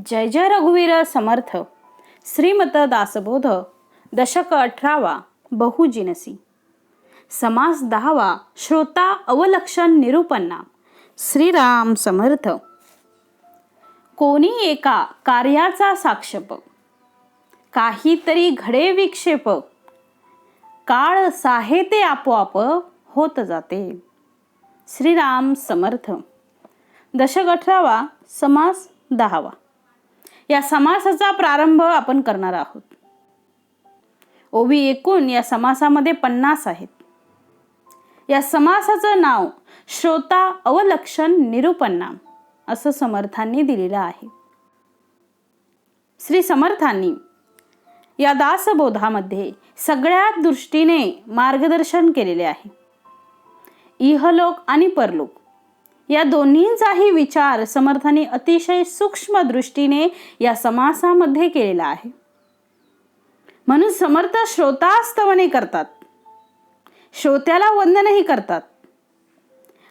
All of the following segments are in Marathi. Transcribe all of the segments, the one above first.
जय जय रघुवीर समर्थ. श्रीमत दासबोध. दशक 18वा. बहुजिनसी. समास 10वा. श्रोता अवलक्षण निरूपन्ना. श्रीराम समर्थ. कोणी एका कार्याचा साक्षप, काहीतरी घडे विक्षेप, काळ साहे ते आपोआप होत जाते. श्रीराम समर्थ. दशक 18वा. समास 10वा. या समासाचा प्रारंभ आपण करणार आहोत. ओवी एकूण या समासामध्ये 50 आहेत. या समासाचं नाव श्रोता अवलक्षण निरूपन्ना असं समर्थांनी दिलेलं आहे. श्री समर्थांनी या दासबोधामध्ये सगळ्या दृष्टीने मार्गदर्शन केलेले आहे. इहलोक आणि परलोक या दोन्हींचाही विचार समर्थांनी अतिशय सूक्ष्म दृष्टीने या समासामध्ये केलेला आहे. म्हणून समर्थ श्रोतास्तवने करतात, श्रोत्याला वंदनही करतात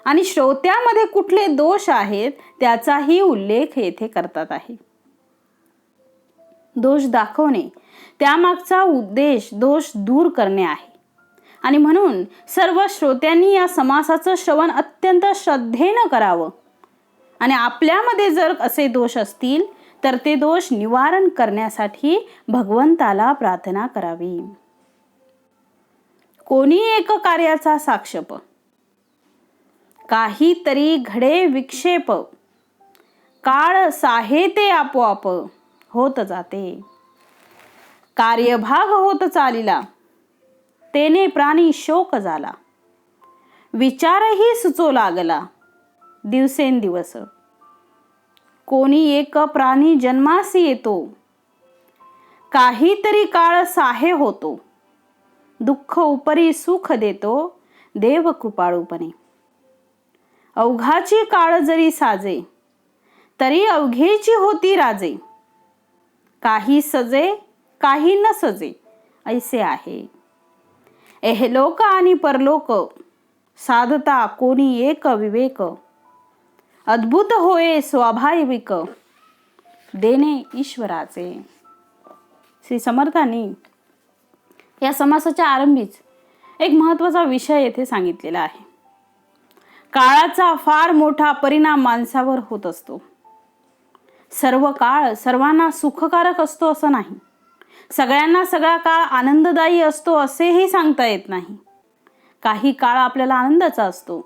आणि श्रोत्यामध्ये कुठले दोष आहेत त्याचाही उल्लेख येथे करतात आहे. दोष दाखवणे त्यामागचा उद्देश दोष दूर करणे आहे आणि म्हणून सर्व श्रोत्यांनी या समासाचं श्रवण अत्यंत श्रद्धेनं करावं आणि आपल्यामध्ये जर असे दोष असतील तर ते दोष निवारण करण्यासाठी भगवंताला प्रार्थना करावी. कोणी एक कार्याचा साक्षप, काहीतरी घडे विक्षेप, काळ साहे ते आपोआप होत जाते. कार्यभाग होत चालिला, तेने प्राणी शोक झाला. विचारही सुचो लागला, दिवसेंदिवस. कोणी एक प्राणी जन्मासी येतो, काहीतरी काळ साहे होतो. दुःख उपरी सुख देतो, देव कृपाळूपणे. अवघाची काळ जरी साजे, तरी अवघेची होती राजे. काही सजे, काही न सजे, ऐसे आहे. एहलोक आणि परलोक, साधता कोणी एक विवेक. अद्भुत होय स्वाभाविक, देणे ईश्वराचे. श्री समर्थांनी या समासाच्या आरंभीच एक महत्त्वाचा विषय येथे सांगितलेला आहे. काळाचा फार मोठा परिणाम माणसावर होत असतो. सर्व काळ सर्वांना सुखकारक असतो असं नाही. सगळ्यांना सगळा काळ आनंददायी असतो असेही सांगता येत नाही. काही काळ आपल्याला आनंदाचा असतो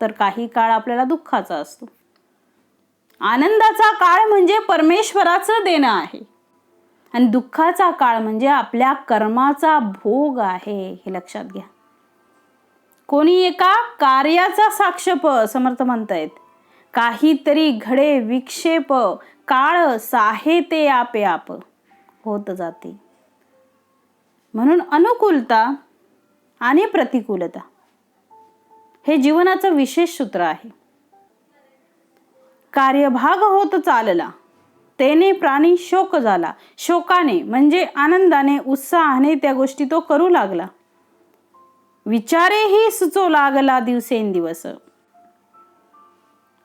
तर काही काळ आपल्याला दुःखाचा असतो. आनंदाचा काळ म्हणजे परमेश्वराचं देणं आहे आणि दुःखाचा काळ म्हणजे आपल्या कर्माचा भोग आहे, हे लक्षात घ्या. कोणी एका कार्याचा साक्षप, समर्थ म्हणतायत, काहीतरी घडे विक्षेप, काळ साहे ते आपे आप होत जाते. म्हणून अनुकूलता आणि प्रतिकूलता हे जीवनाचं विशेष सूत्र आहे. कार्यभाग होत चालला, तेने प्राणी शोक झाला. शोकाने म्हणजे आनंदाने, उत्साहाने त्या गोष्टी तो करू लागला. विचारेही सुचो लागला दिवसेंदिवस.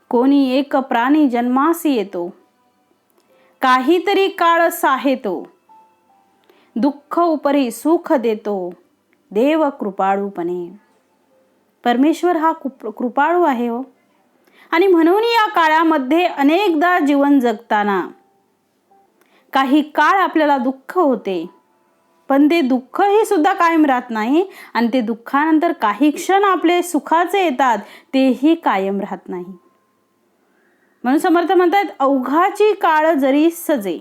कोणी एक प्राणी जन्मासी येतो, काहीतरी काळ साहेतो. दुःख उपरी सुख देतो, देव कृपाळूपणे. परमेश्वर हा कृपाळू आहे हो. आणि म्हणून या काळामध्ये अनेकदा जीवन जगताना काही काळ आपल्याला दुःख होते, पण ते दुःख ही सुद्धा कायम राहत नाही आणि ते दुःखानंतर काही क्षण आपले सुखाचे येतात, तेही कायम राहत नाही. म्हणून समर्थ म्हणतात, अवघाची काळ जरी सजे.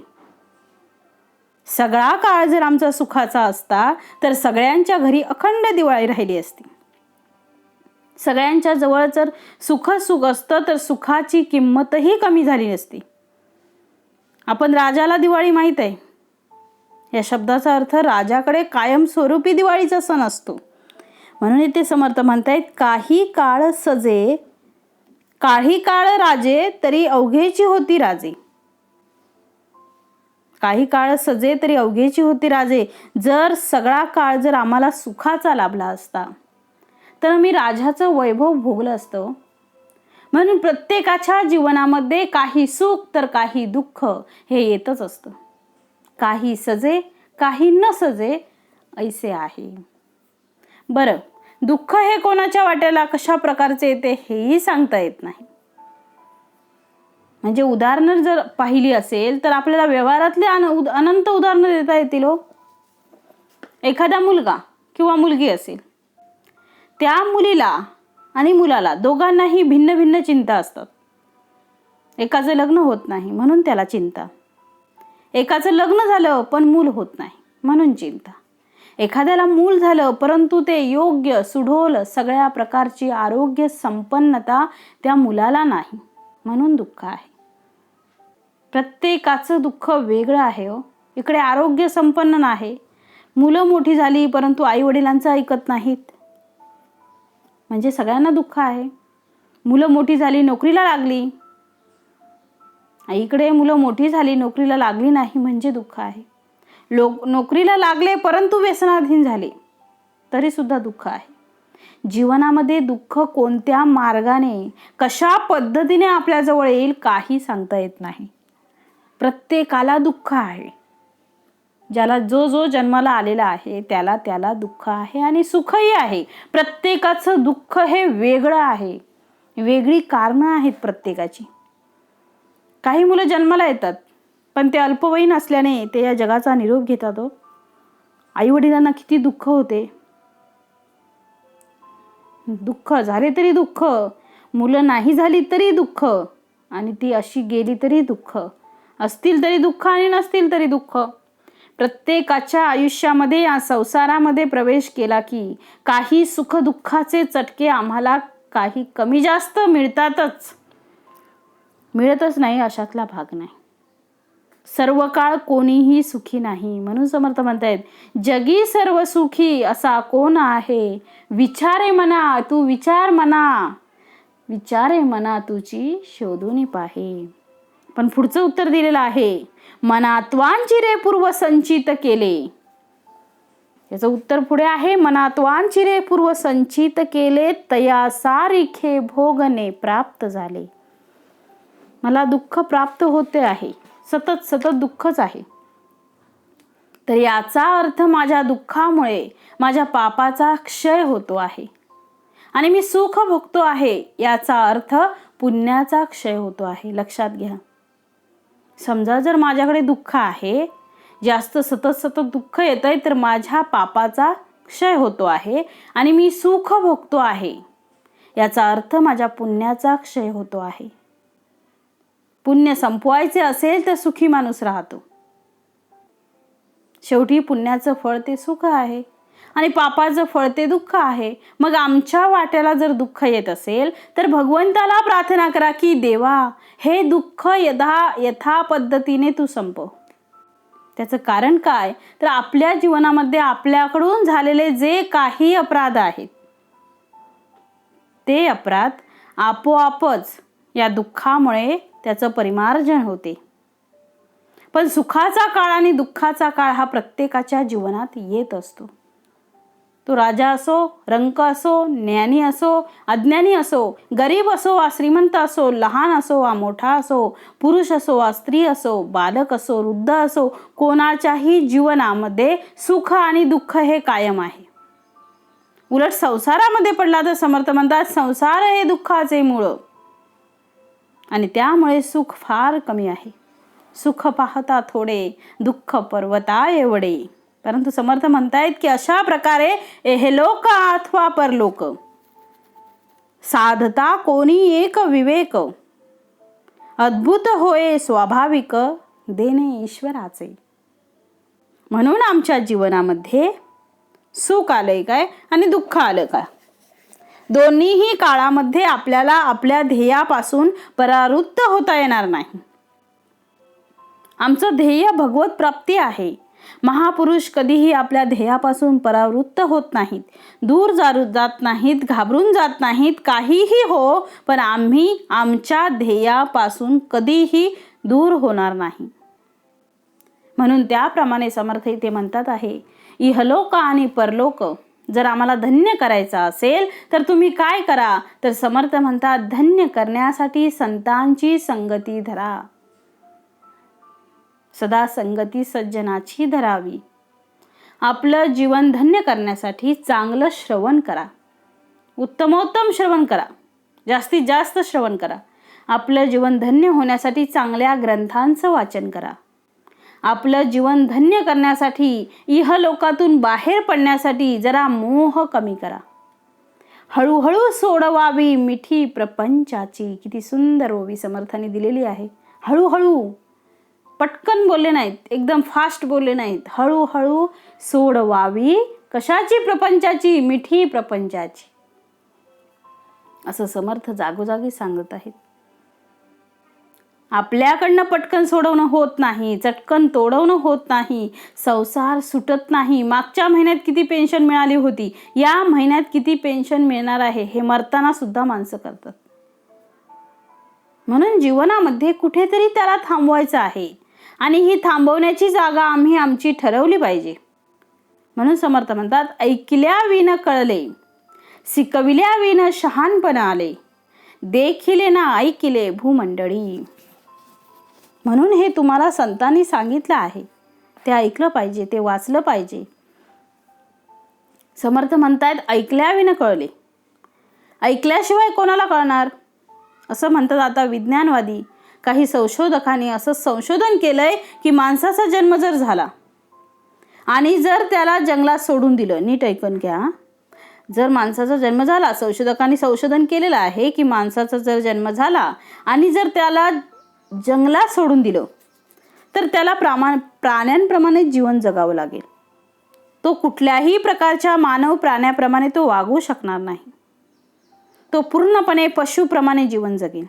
सगळा काळ जर आमचा सुखाचा असता तर सगळ्यांच्या घरी अखंड दिवाळी राहिली असती. सगळ्यांच्या जवळ जर सुख असतं तर सुखाची किंमतही कमी झाली नसती. आपण राजाला दिवाळी माहित आहे. या शब्दाचा अर्थ राजाकडे कायमस्वरूपी दिवाळीचा सण असतो. म्हणून इथे समर्थ म्हणतायत, काही काळ सजे, काही काळ राजे, तरी अवघेची होती राजे. काही काळ सजे तरी अवघेची होती राजे. जर सगळा काळ जर आम्हाला सुखाचा लाभला असता तर मी राजाचं वैभव भोगलं असतं. म्हणून प्रत्येकाच्या जीवनामध्ये काही सुख तर काही दुःख हे येतच असतं. काही सजे काही न सजे ऐसे आहे. बरं, दुःख हे कोणाच्या वाट्याला कशा प्रकारचे येते हेही सांगता येत नाही. म्हणजे उदाहरणं जर पाहिली असेल तर आपल्याला व्यवहारातले अनंत उदाहरणं देता येतील. एखादा मुलगा किंवा मुलगी असेल, त्या मुलीला आणि मुलाला दोघांनाही भिन्न भिन्न चिंता असतात. एकाचं लग्न होत नाही म्हणून त्याला चिंता, एकाचं लग्न झालं पण मूल होत नाही म्हणून चिंता, एखाद्याला मूल झालं परंतु ते योग्य सुडोल सगळ्या प्रकारची आरोग्य संपन्नता त्या मुलाला नाही म्हणून दुःख आहे. प्रत्येकाचं दुःख वेगळं आहे. इकडे आरोग्य संपन्न नाही, मुलं मोठी झाली परंतु आई वडिलांचं ऐकत नाहीत म्हणजे सगळ्यांना दुःख आहे. मुलं मोठी झाली, नोकरीला लागली, इकडे मुलं मोठी झाली नोकरीला लागली नाही म्हणजे दुःख आहे. नोकरीला लागले परंतु व्यसनाधीन झाले तरी सुद्धा दुःख आहे. जीवनामध्ये दुःख कोणत्या मार्गाने कशा पद्धतीने आपल्याजवळ येईल काही सांगता येत नाही. प्रत्येकाला दुःख आहे. ज्याला जो जो जन्माला आलेला आहे त्याला त्याला दुःख आहे आणि सुखही आहे. प्रत्येकाचं दुःख हे वेगळं आहे, वेगळी कारणं आहेत प्रत्येकाची. काही मुलं जन्माला येतात पण ते अल्पवयीन असल्याने ते या जगाचा निरोप घेतात. आई वडिलांना किती दुःख होते. दुःख झाले तरी दुःख, मुलं नाही झाली तरी दुःख, आणि ती अशी गेली तरी दुःख, असतील तरी दुःख आणि नसतील तरी दुःख. प्रत्येकाच्या आयुष्यामध्ये या संसारामध्ये प्रवेश केला की काही सुख दुःखाचे चटके आम्हाला काही कमी जास्त मिळतातच. मिळतच नाही अशातला भाग नाही. सर्व काळ कोणीही सुखी नाही. म्हणून समर्थ म्हणतायत, जगी सर्व सुखी असा कोण आहे, विचारे मना तू विचार मना, विचारे मना तुझी शोधून पाहे. पण पुढचं उत्तर दिलेलं आहे, मनात्वांची रे पूर्व संचित केले. याचं उत्तर पुढे आहे, मनात्वांची रे पूर्व संचित केले, तया सारिखे भोगने प्राप्त झाले. मला दुःख प्राप्त होते आहे, सतत सतत दुःखच आहे, तर याचा अर्थ माझ्या दुःखामुळे माझ्या पापाचा क्षय होतो आहे आणि मी सुख भोगतो आहे, याचा अर्थ पुण्याचा क्षय होतो आहे. लक्षात घ्या. समजा जर माझ्याकडे दुःख आहे, जास्त सतत सतत दुःख येतंय, तर माझ्या पापाचा क्षय होतो आहे आणि मी सुख भोगतो आहे, याचा अर्थ माझ्या पुण्याचा क्षय होतो आहे. पुण्य संपवायचे असेल तर सुखी माणूस राहतो. शेवटी पुण्याचं फळ ते सुख आहे आणि पापाचं फळ ते दुःख आहे. मग आमच्या वाट्याला जर दुःख येत असेल तर भगवंताला प्रार्थना करा की देवा, हे दुःख यथा पद्धतीने तू संपव. त्याचं कारण काय, तर आपल्या जीवनामध्ये आपल्याकडून झालेले जे काही अपराध आहेत ते अपराध आपोआपच या दुःखामुळे त्याचं परिमार्जन होते. पण सुखाचा काळ आणि दुःखाचा काळ हा प्रत्येकाच्या जीवनात येत असतो. तो राजा असो, रंक असो, ज्ञानी असो, अज्ञानी असो, गरीब असो वा श्रीमंत असो, लहान असो वा मोठा असो, पुरुष असो वा स्त्री असो, बालक असो, वृद्ध असो, कोणाच्याही जीवनामध्ये सुख आणि दुःख हे कायम आहे. उलट संसारामध्ये पडला तर समर्थ म्हणतात, संसार हे दुःखाचे मूळ आणि त्यामुळे सुख फार कमी आहे. सुख पाहता थोडे, दुःख पर्वता एवढे. परंतु समर्थ म्हणतायत की अशा प्रकारे एहलोक अथवा परलोक साधता कोणी एक विवेक, अद्भुत होय स्वाभाविक देणे ईश्वराचे. म्हणून आमच्या जीवनामध्ये सुख आलंय काय आणि दुःख आलं काय, दोन्हीही काळामध्ये आपल्याला आपल्या ध्येयापासून परावृत्त होता येणार नाही. आमचं ध्येय भगवत प्राप्ती आहे. महापुरुष कधीही आपल्या ध्येयापासून परावृत्त होत नाहीत, दूर जात नाहीत, घाबरून जात नाहीत, काहीही हो, पण आम्ही आमच्या ध्येयापासून कधीही दूर होणार नाही. म्हणून त्याप्रमाणे समर्थ इथे म्हणतात आहे, इहलोक आणि परलोक जर आम्हाला धन्य करायचं असेल तर तुम्ही काय करा, तर समर्थ म्हणतात धन्य करण्यासाठी संतांची संगती धरा. सदा संगती सज्जनाची धरावी. आपलं जीवन धन्य करण्यासाठी चांगलं श्रवण करा, उत्तमोत्तम श्रवण करा, जास्तीत जास्त श्रवण करा. आपलं जीवन धन्य होण्यासाठी चांगल्या ग्रंथांचं वाचन करा. आपलं जीवन धन्य करण्यासाठी इहलोकातून बाहेर पडण्यासाठी जरा मोह कमी करा. हळूहळू सोडवावी मिठी प्रपंचाची. किती सुंदर ओवी समर्थांनी दिलेली आहे. हळूहळू, पटकन बोलले नाहीत, एकदम फास्ट बोलले नाहीत. हळूहळू सोडवावी कशाची? प्रपंचाची, मिठी प्रपंचाची. असं समर्थ जागोजागी सांगत आहेत. आपल्याकडनं पटकन सोडवणं होत नाही, चटकन तोडवणं होत नाही, संसार सुटत नाही. मागच्या महिन्यात किती पेन्शन मिळाली होती, या महिन्यात किती पेन्शन मिळणार आहे, हे मरताना सुद्धा माणसं करतात. म्हणून जीवनामध्ये कुठेतरी त्याला थांबवायचं आहे आणि ही थांबवण्याची जागा आम्ही आमची ठरवली पाहिजे. म्हणून समर्थ म्हणतात ऐकल्या विन कळले, शिकविल्या विन शहाणपण आले, देखिले ना ऐकिले भूमंडळी. म्हणून हे तुम्हाला संतांनी सांगितलं आहे, ते ऐकलं पाहिजे, ते वाचलं पाहिजे. समर्थ म्हणतात ऐकल्या विन कळले. ऐकल्याशिवाय कोणाला कळणार असं म्हणतात. आता विज्ञानवादी काही संशोधकांनी असं संशोधन केलंय की माणसाचा जन्म जर झाला आणि जर त्याला जंगलात सोडून दिलं, नीट ऐकून घ्या, जर माणसाचा जन्म झाला, संशोधकांनी संशोधन केलेलं आहे की माणसाचा जर जन्म झाला आणि जर त्याला जंगलात सोडून दिलं तर त्याला प्राण्यांप्रमाणे जीवन जगावं लागेल. तो कुठल्याही प्रकारच्या मानव प्राण्याप्रमाणे तो वागू शकणार नाही. तो पूर्णपणे पशुप्रमाणे जीवन जगेल.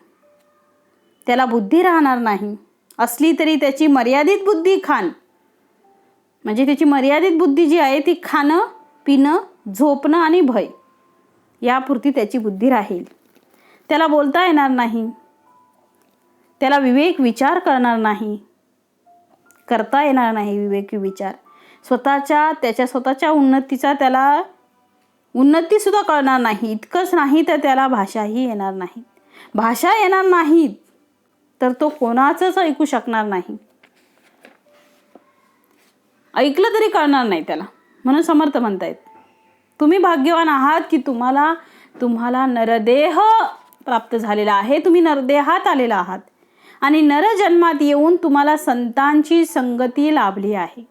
त्याला बुद्धी राहणार नाही. असली तरी त्याची मर्यादित बुद्धी म्हणजे त्याची मर्यादित बुद्धी जी आहे ती खाणं, पिणं, झोपणं आणि भय यापुरती त्याची बुद्धी राहील. त्याला बोलता येणार नाही, त्याला विवेक विचार करता येणार नाही. विवेकी विचार त्याच्या स्वतःच्या उन्नतीचा त्याला उन्नती सुद्धा कळणार नाही. इतकंच नाही तर त्याला भाषाही येणार नाही. भाषा येणार नाहीत तर तो कोणाचंच ऐकू शकणार नाही. ऐकलं तरी कळणार नाही त्याला. म्हणून समर्थ म्हणतायत तुम्ही भाग्यवान आहात की तुम्हाला नरदेह प्राप्त झालेला आहे. तुम्ही नरदेहात आलेला आहात आणि नरजन्मात येऊन तुम्हाला संतांची संगती लाभली आहे.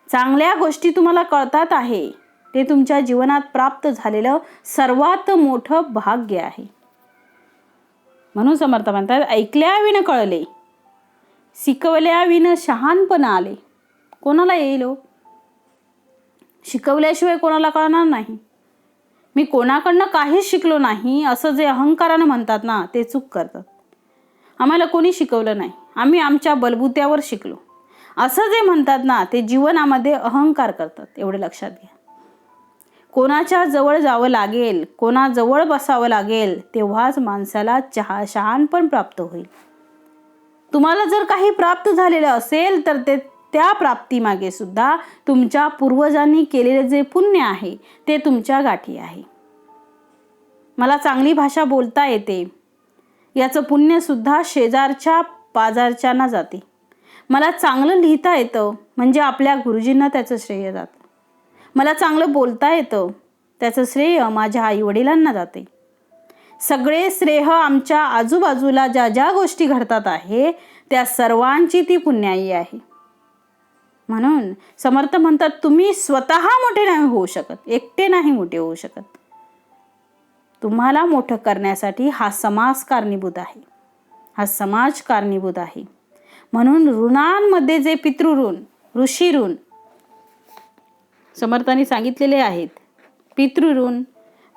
चांगल्या गोष्टी तुम्हाला कळतात आहे. ते तुमच्या जीवनात प्राप्त झालेलं सर्वात मोठं भाग्य आहे. म्हणून समर्थ म्हणतात ऐकल्या विन कळले, शिकवल्या विन शहाणपण आले. कोणाला येईल हो? शिकवल्याशिवाय कोणाला कळणार नाही. मी कोणाकडनं काहीच शिकलो नाही असं जे अहंकारानं म्हणतात ना, ते चूक करतात. आम्हाला कोणी शिकवलं नाही, आम्ही आमच्या बलबुत्यावर शिकलो असं जे म्हणतात ना, ते जीवनामध्ये अहंकार करतात. एवढे लक्षात घ्या. कोणाच्या जवळ जावं लागेल, कोणाजवळ बसावं लागेल, तेव्हाच माणसाला शहाणपण प्राप्त होईल. तुम्हाला जर काही प्राप्त झालेलं असेल तर त्या प्राप्तीमागे सुद्धा तुमच्या पूर्वजांनी केलेले जे पुण्य आहे ते तुमच्या गाठी आहे. मला चांगली भाषा बोलता येते, याचं पुण्य सुद्धा शेजारच्या पाजारच्यांना जाते. मला चांगलं लिहिता येतं म्हणजे आपल्या गुरुजींना त्याचं श्रेय जातं. मला चांगलं बोलता येतं त्याचं श्रेय माझ्या आईवडिलांना जाते. सगळे श्रेय आमच्या आजूबाजूला ज्या ज्या गोष्टी घडतात आहे त्या सर्वांची ती पुण्याई आहे. म्हणून समर्थ म्हणतात तुम्ही स्वतः मोठे नाही होऊ शकत, एकटे नाही मोठे होऊ शकत. तुम्हाला मोठं करण्यासाठी हा समाज कारणीभूत आहे, हा समाज कारणीभूत आहे. म्हणून ऋणांमध्ये जे पितृऋण, ऋषीऋण समर्थांनी सांगितलेले आहेत, पितृऋण,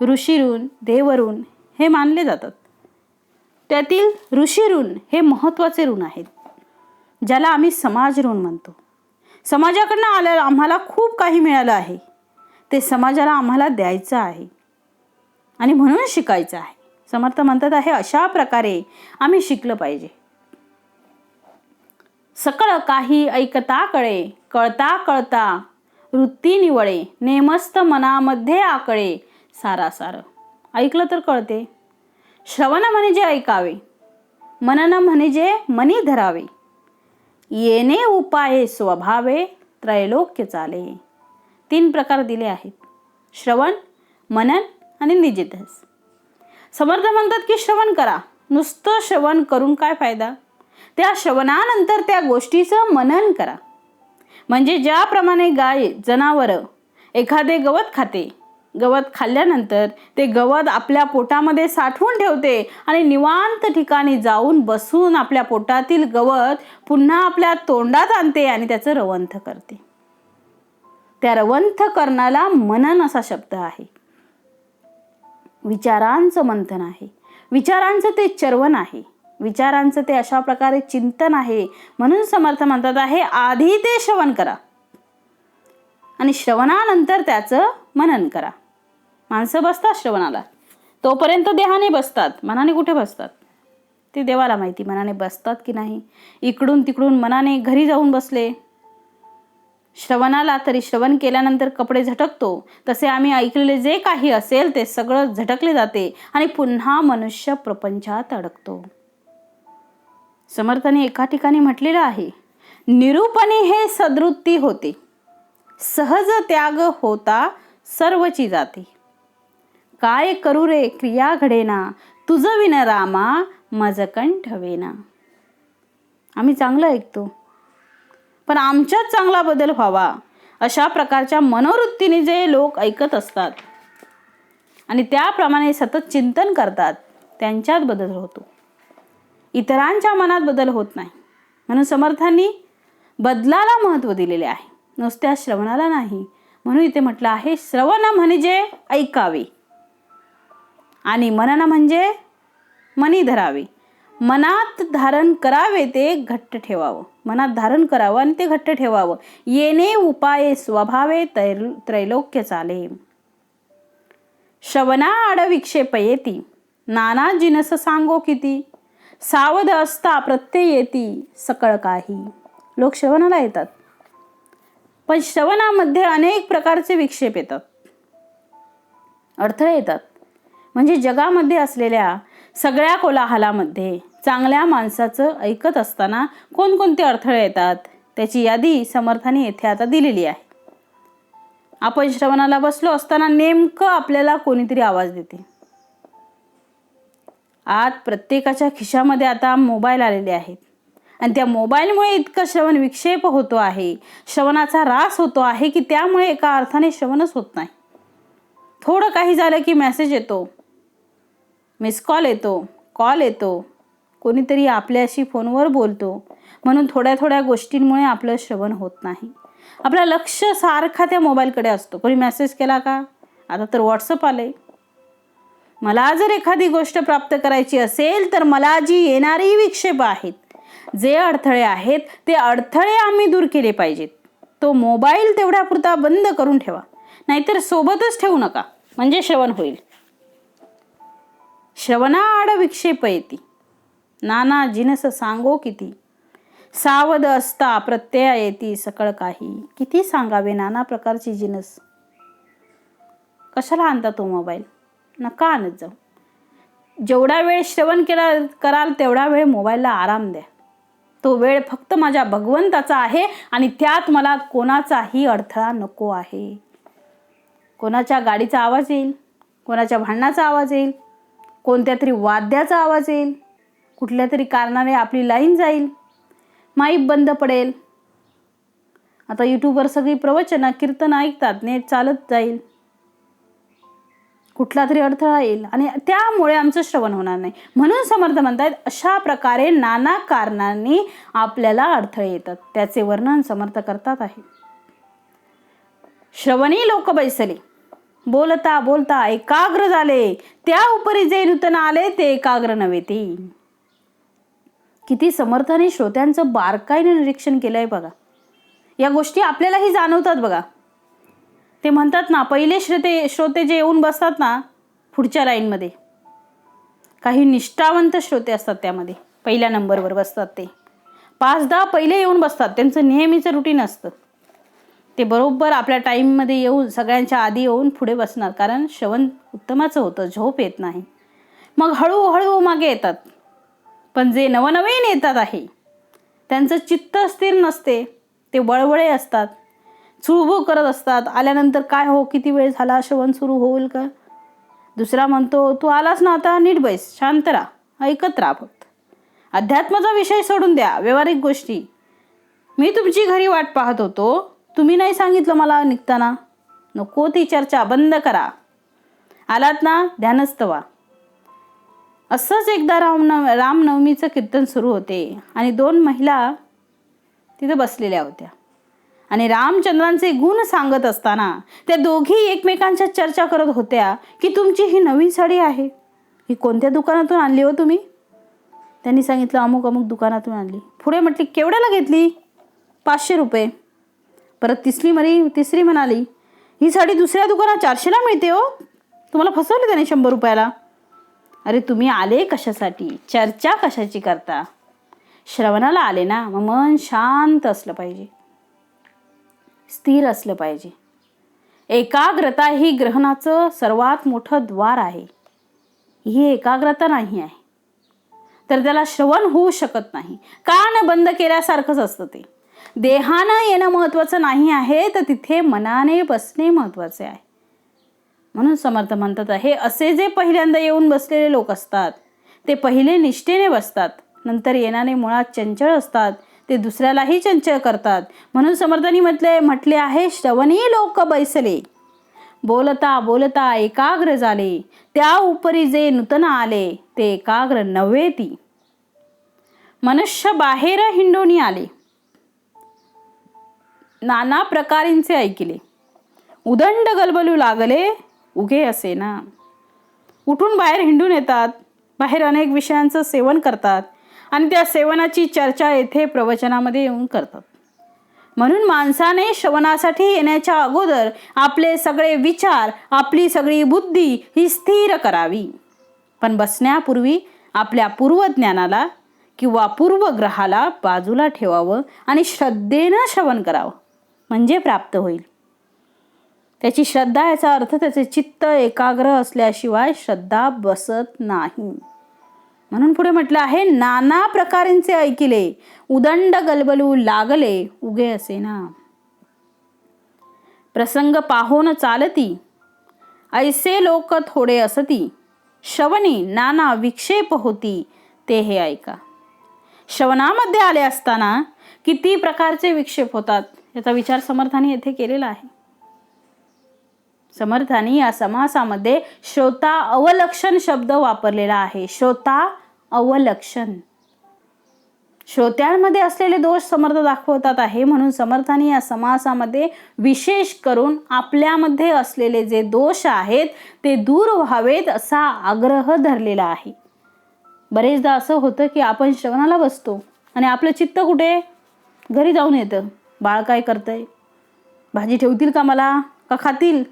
ऋषीऋण, देवऋण हे मानले जातात. त्यातील ऋषीऋण हे महत्त्वाचे ऋण आहेत, ज्याला आम्ही समाज ऋण म्हणतो. समाजाकडनं आम्हाला खूप काही मिळालं आहे, ते समाजाला आम्हाला द्यायचं आहे आणि म्हणून शिकायचं आहे. समर्थ म्हणतात आहे अशा प्रकारे आम्ही शिकलं पाहिजे. सकळ काही ऐकता कळे, कळता कळता वृत्ती निवळे, नेमस्त मनामध्ये आकळे सारासार. ऐकलं तर कळते. श्रवण म्हणजे ऐकावे, मनन म्हणजे मनी धरावे, येणे उपाये स्वभावे त्रैलोक्य चाले. 3 प्रकार दिले आहेत: श्रवण, मनन आणि निधिध्यास. समर्थ म्हणतात की श्रवण करा. नुसतं श्रवण करून काय फायदा? त्या श्रवणानंतर त्या गोष्टीचं मनन करा. म्हणजे ज्याप्रमाणे गाय, जनावर एखादे गवत खाते, गवत खाल्ल्यानंतर ते गवत आपल्या पोटामध्ये साठवून ठेवते आणि निवांत ठिकाणी जाऊन बसून आपल्या पोटातील गवत पुन्हा आपल्या तोंडात आणते आणि त्याचं रवंथ करते. त्या रवंथ करण्याला मनन असा शब्द आहे. विचारांचं मंथन आहे, विचारांचं ते चर्वण आहे, विचारांचं ते अशा प्रकारे चिंतन आहे. म्हणून समर्थ म्हणतात आहे, आधी ते श्रवण करा आणि श्रवणानंतर त्याचं मनन करा. माणसं बसतात श्रवणाला, तोपर्यंत देहाने बसतात, मनाने कुठे बसतात ते देवाला माहिती. मनाने बसतात की नाही. इकडून तिकडून मनाने घरी जाऊन बसले श्रवणाला, तरी श्रवण केल्यानंतर कपडे झटकतो तसे आम्ही ऐकलेले जे काही असेल ते सगळं झटकले जाते आणि पुन्हा मनुष्य प्रपंचात अडकतो. समर्थाने एका ठिकाणी म्हटलेलं आहे, निरूपणे हे सद्वृत्ती होते, सहज त्याग होता सर्वची जाते. काय करू रे क्रिया घडेना, तुझ विन रामा मज कंठ वेना. आम्ही चांगलं ऐकतो, पण आमच्यात चांगला बदल व्हावा अशा प्रकारच्या मनोवृत्तीने जे लोक ऐकत असतात आणि त्याप्रमाणे सतत चिंतन करतात, त्यांच्यात बदल होतो. इतरांच्या मनात बदल होत नाही. म्हणून समर्थांनी बदलाला महत्त्व दिलेले आहे, नुसत्या श्रवणाला नाही. म्हणून इथे म्हटलं आहे, श्रवण म्हणजे ऐकावे आणि मनन म्हणजे मनी धरावे. मनात धारण करावे, ते घट्ट ठेवावं. मनात धारण करावं आणि ते घट्ट ठेवावं. येणे उपाये स्वभावे त्रैलोक्य चाले. श्रवणा आड विक्षेप येती, नाना जिनस सांगो किती, सावध असता प्रत्यय येती सकळ काही. लोक श्रवणाला येतात, पण श्रवणामध्ये अनेक प्रकारचे विक्षेप येतात, अडथळे येतात. म्हणजे जगामध्ये असलेल्या सगळ्या कोलाहलामध्ये चांगल्या माणसाचं ऐकत असताना कोणकोणते अडथळे येतात त्याची यादी समर्थाने येथे आता दिलेली आहे. आपण श्रवणाला बसलो असताना नेमकं आपल्याला कोणीतरी आवाज देते. आज प्रत्येकाच्या खिशामध्ये आता मोबाईल आलेले आहेत आणि त्या मोबाईलमुळे इतकं श्रवण विक्षेप होतो आहे, श्रवणाचा ऱ्हास होतो आहे की त्यामुळे एका अर्थाने श्रवणच होत नाही. थोडं काही झालं की मेसेज येतो, मिस कॉल येतो, कॉल येतो, कोणीतरी आपल्याशी फोनवर बोलतो. म्हणून थोड्या थोड्या गोष्टींमुळे आपलं श्रवण होत नाही. आपलं लक्ष सारखा त्या मोबाईलकडे असतो. कोणी मेसेज केला का, आता तर व्हॉट्सअप आले. मला जर एखादी गोष्ट प्राप्त करायची असेल तर मला जी येणारी विक्षेप आहेत, जे अडथळे आहेत, ते अडथळे आम्ही दूर केले पाहिजेत. तो मोबाईल तेवढ्यापुरता बंद करून ठेवा, नाहीतर सोबतच ठेवू नका, म्हणजे श्रवण होईल. श्रवणा आड विक्षेप येती, नाना जिनस सांगो किती, सावध असता प्रत्यय येती सकळ काही. किती सांगावे नाना प्रकारची जिनस. कशाला आणता तो मोबाईल? नका आणत जाऊ. जेवढा वेळ श्रवण कराल तेवढा वेळ मोबाईलला आराम द्या. तो वेळ फक्त माझ्या भगवंताचा आहे आणि त्यात मला कोणाचाही अडथळा नको आहे. कोणाच्या गाडीचा आवाज येईल, कोणाच्या भांडणाचा आवाज येईल, कोणत्या तरी वाद्याचा आवाज येईल, कुठल्या तरी कारणाने आपली लाईन जाईल, माईक बंद पडेल. आता यूट्यूबवर सगळी प्रवचनं कीर्तन ऐकतात, नेट चालत जाईल, कुठला तरी अडथळा येईल आणि त्यामुळे आमचं श्रवण होणार नाही. म्हणून समर्थ म्हणतात, अशा प्रकारे नाना कारणांनी आपल्याला अडथळे येतात. त्याचे वर्णन समर्थ करतात आहे. श्रवणी लोक बैसले, बोलता बोलता एकाग्र झाले, त्या उपरी जे नूतन आले ते एकाग्र नव्हे ते. किती समर्थाने श्रोत्यांचं बारकाईने निरीक्षण केलंय बघा. या गोष्टी आपल्यालाही जाणवतात बघा. ते म्हणतात ना, पहिले श्रोते जे येऊन बसतात ना पुढच्या लाईनमध्ये, काही निष्ठावंत श्रोते असतात, त्यामध्ये पहिल्या नंबरवर बसतात. ते 5-10 पहिले येऊन बसतात, त्यांचं नेहमीचं रुटीन असतं. ते बरोबर आपल्या टाईममध्ये येऊन सगळ्यांच्या आधी येऊन पुढे बसणार, कारण श्रवण उत्तमाचं होतं, झोप येत नाही. मग हळूहळू मागे येतात. पण जे नवनवीन येतात आहे त्यांचं चित्त स्थिर नसते, ते वळवळे असतात, चुळबुळ करत असतात. आल्यानंतर काय हो, किती वेळ झाला, श्रवण सुरू होईल का? दुसरा म्हणतो, तू आलास ना, आता नीट बैस, शांत राहा, ऐकत राहा, फक्त अध्यात्माचा विषय सोडून द्या, व्यावहारिक गोष्टी. मी तुमची घरी वाट पाहत होतो, तुम्ही नाही सांगितलं मला निघताना. नको ती चर्चा, बंद करा. आलात ना, ध्यानस्थ व्हा. असंच एकदा रामनवमीचं कीर्तन सुरू होते आणि 2 महिला तिथे बसलेल्या होत्या आणि रामचंद्रांचे गुण सांगत असताना त्या दोघी एकमेकांच्या चर्चा करत होत्या की तुमची ही नवीन साडी आहे, ही कोणत्या दुकानातून आणली हो तुम्ही? त्यांनी सांगितलं, अमुक अमुक दुकानातून आणली. पुढे म्हटली, केवढ्याला घेतली? 500 रुपये. परत तिसरी म्हणाली, ही साडी दुसऱ्या दुकानात 400ला मिळते हो, तुम्हाला फसवले त्याने 100 रुपयाला. अरे तुम्ही आले कशासाठी, चर्चा कशाची करता? श्रवणाला आले ना, मग मन शांत असलं पाहिजे, स्थिर असलं पाहिजे. एकाग्रता ही ग्रहणाचं सर्वात मोठं द्वार आहे. ही एकाग्रता नाही आहे तर त्याला श्रवण होऊ शकत नाही. कान बंद केल्यासारखंच असतं ते. देहानं येणं महत्त्वाचं नाही आहे, तर तिथे मनाने बसणे महत्त्वाचे आहे. म्हणून समर्थ म्हणतात आहे, असे जे पहिल्यांदा येऊन बसलेले लोक असतात ते पहिले निष्ठेने बसतात, नंतर येणारे मुळात चंचल असतात, ते दुसऱ्यालाही चंचल करतात. म्हणून समर्थांनी म्हटले आहे, श्रवणी लोक बैसले, बोलता बोलता एकाग्र झाले, त्या उपरी जे नूतन आले, ते एकाग्र नव्हे ती. मनुष्य बाहेर हिंडोनी आले, नाना प्रकारींचे ऐकिले, उदंड गलबलू लागले, उगे असे ना. उठून बाहेर हिंडून येतात, बाहेर अनेक विषयांचं सेवन करतात आणि त्या सेवनाची चर्चा येथे प्रवचनामध्ये येऊन करतात. म्हणून माणसाने श्रवणासाठी येण्याच्या अगोदर आपले सगळे विचार, आपली सगळी बुद्धी ही स्थिर करावी. पण बसण्यापूर्वी आपल्या पूर्वज्ञानाला किंवा पूर्वग्रहाला बाजूला ठेवावं आणि श्रद्धेनं श्रवण करावं, म्हणजे प्राप्त होईल. त्याची श्रद्धा, याचा अर्थ त्याचे चित्त एकाग्र असल्याशिवाय श्रद्धा बसत नाही. म्हणून पुढे म्हटलं आहे, नाना प्रकारांचे ऐकिले, उदंड गलबलू लागले, उगे असे ना. प्रसंग पाहोन चालती, ऐसे लोक थोडे असती, श्रवणी नाना विक्षेप होती, ते हे ऐका. श्रवणामध्ये आले असताना किती प्रकारचे विक्षेप होतात याचा विचार समर्थांनी येथे केलेला आहे. समर्थांनी या समासामध्ये श्रोता अवलक्षण शब्द वापरलेला आहे. श्रोता अवलक्षण, श्रोत्यांमध्ये असलेले दोष समर्थ दाखवतात आहे. म्हणून समर्थांनी या समासामध्ये विशेष करून आपल्यामध्ये असलेले जे दोष आहेत ते दूर व्हावेत असा आग्रह धरलेला आहे. बरेचदा असं होतं की आपण श्रवणाला बसतो आणि आपलं चित्त कुठे, घरी जाऊन येतं. बाळ काय करतंय, भाजी ठेवतील का मला, का खातील?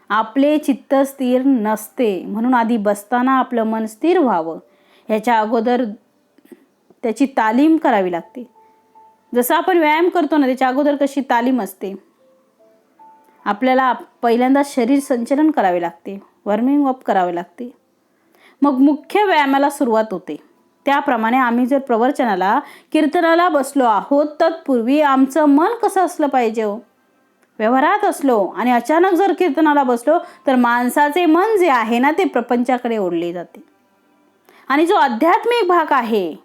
आपले चित्त स्थिर नसते. म्हणून आधी बसताना आपलं मन स्थिर व्हावं ह्याच्या अगोदर त्याची तालीम करावी लागते. जसं आपण व्यायाम करतो ना, त्याच्या अगोदर कशी तालीम असते, आपल्याला पहिल्यांदा शरीर संचलन करावे लागते, वॉर्मिंग अप करावे लागते, मग मुख्य व्यायामाला सुरुवात होते. त्याप्रमाणे आम्ही जर प्रवचनाला, कीर्तनाला बसलो आहोत, तत्पूर्वी आमचं मन कसं असलं पाहिजे हो, व्यवहारात असलो आणि अचानक जर कीर्तनाला बसलो तर माणसाचे मन जे आहे ना ते प्रपंचाकडे ओढले जाते आणि जो आध्यात्मिक भाग आहे,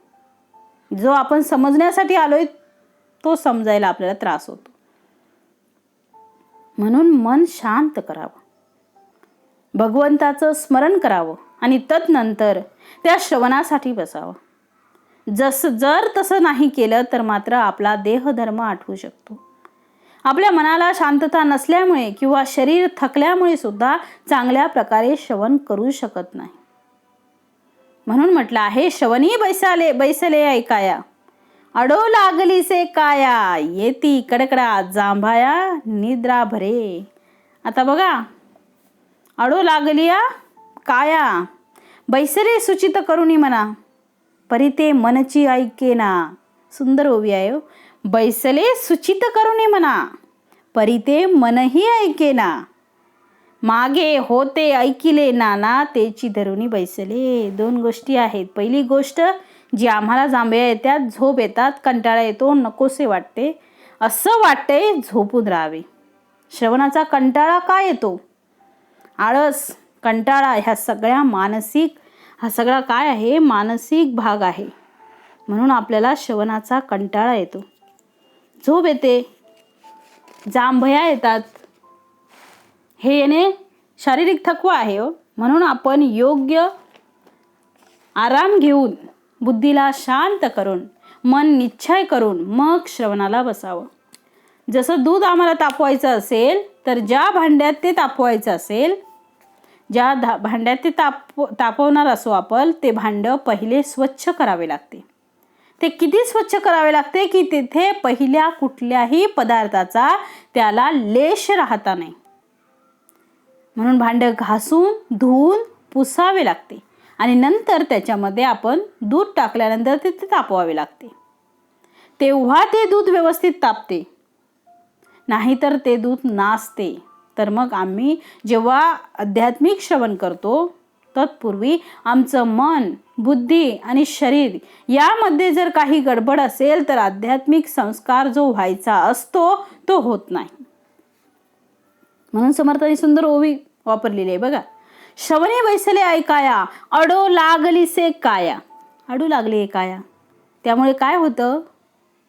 जो आपण समजण्यासाठी आलोय, तो समजायला आपल्याला त्रास होतो. म्हणून मन शांत करावं, भगवंताचं स्मरण करावं आणि तदनंतर त्या श्रवणासाठी बसावं. जर तसं नाही केलं तर मात्र आपला देहधर्म आठवू शकतो. आपल्या मनाला शांतता नसल्यामुळे किंवा शरीर थकल्यामुळे सुद्धा चांगल्या प्रकारे श्रवण करू शकत नाही. म्हणून म्हटलं आहे, श्रवणी बैसले ऐकाया, अडो लागलीसे काया, येती कडकडा जांभाया निद्रा भरे. आता बघा, अडो लागलिया काया, बैसले सुचित करुणी मना, परिते मनची ऐकेना. सुंदर ओवी आहे. बैसले सुचित करुणी मना, परी ते मनही ऐकेना. मागे होते ऐकिले नाना तेची धरुनी बैसले. 2 गोष्टी आहेत. पहिली गोष्ट जी आम्हाला जांभया येतात, झोप येतात, कंटाळा येतो, नकोसे वाटते, असं वाटते झोपून राहावे. श्रवणाचा कंटाळा काय येतो? आळस, कंटाळा, ह्या सगळ्या मानसिक, हा सगळा काय आहे? मानसिक भाग आहे. म्हणून आपल्याला श्रवणाचा कंटाळा येतो, झोप येते, जांभया येतात. हे येणे शारीरिक थकवा आहे हो. म्हणून आपण योग्य आराम घेऊन, बुद्धीला शांत करून, मन निश्चय करून मग श्रवणाला बसावं. जसं दूध आम्हाला तापवायचं असेल तर ज्या भांड्यात ते तापवायचं असेल, ज्या भांड्यात ते तापवणार असो आपण, ते भांडं पहिले स्वच्छ करावे लागते. ते किती स्वच्छ करावे लागते की तिथे पहिल्या कुठल्याही पदार्थाचा त्याला लेश राहता नाही. म्हणून भांडं घासून धुवून पुसावे लागते आणि नंतर त्याच्यामध्ये आपण दूध टाकल्यानंतर ते तापवावे लागते. तेव्हा ते दूध व्यवस्थित तापते, नाहीतर ते दूध नासते. तर मग आम्ही जेव्हा आध्यात्मिक श्रवण करतो तत्पूर्वी आमचं मन, बुद्धी आणि शरीर यामध्ये जर काही गडबड असेल तर आध्यात्मिक संस्कार जो व्हायचा असतो तो होत नाही. म्हणून समर्थांनी सुंदर ओवी वापरलेली आहे बघा. श्रवणे बैसले ऐकाया, अडो लागलीसे काया. अडू लागली काया, त्यामुळे काय होतं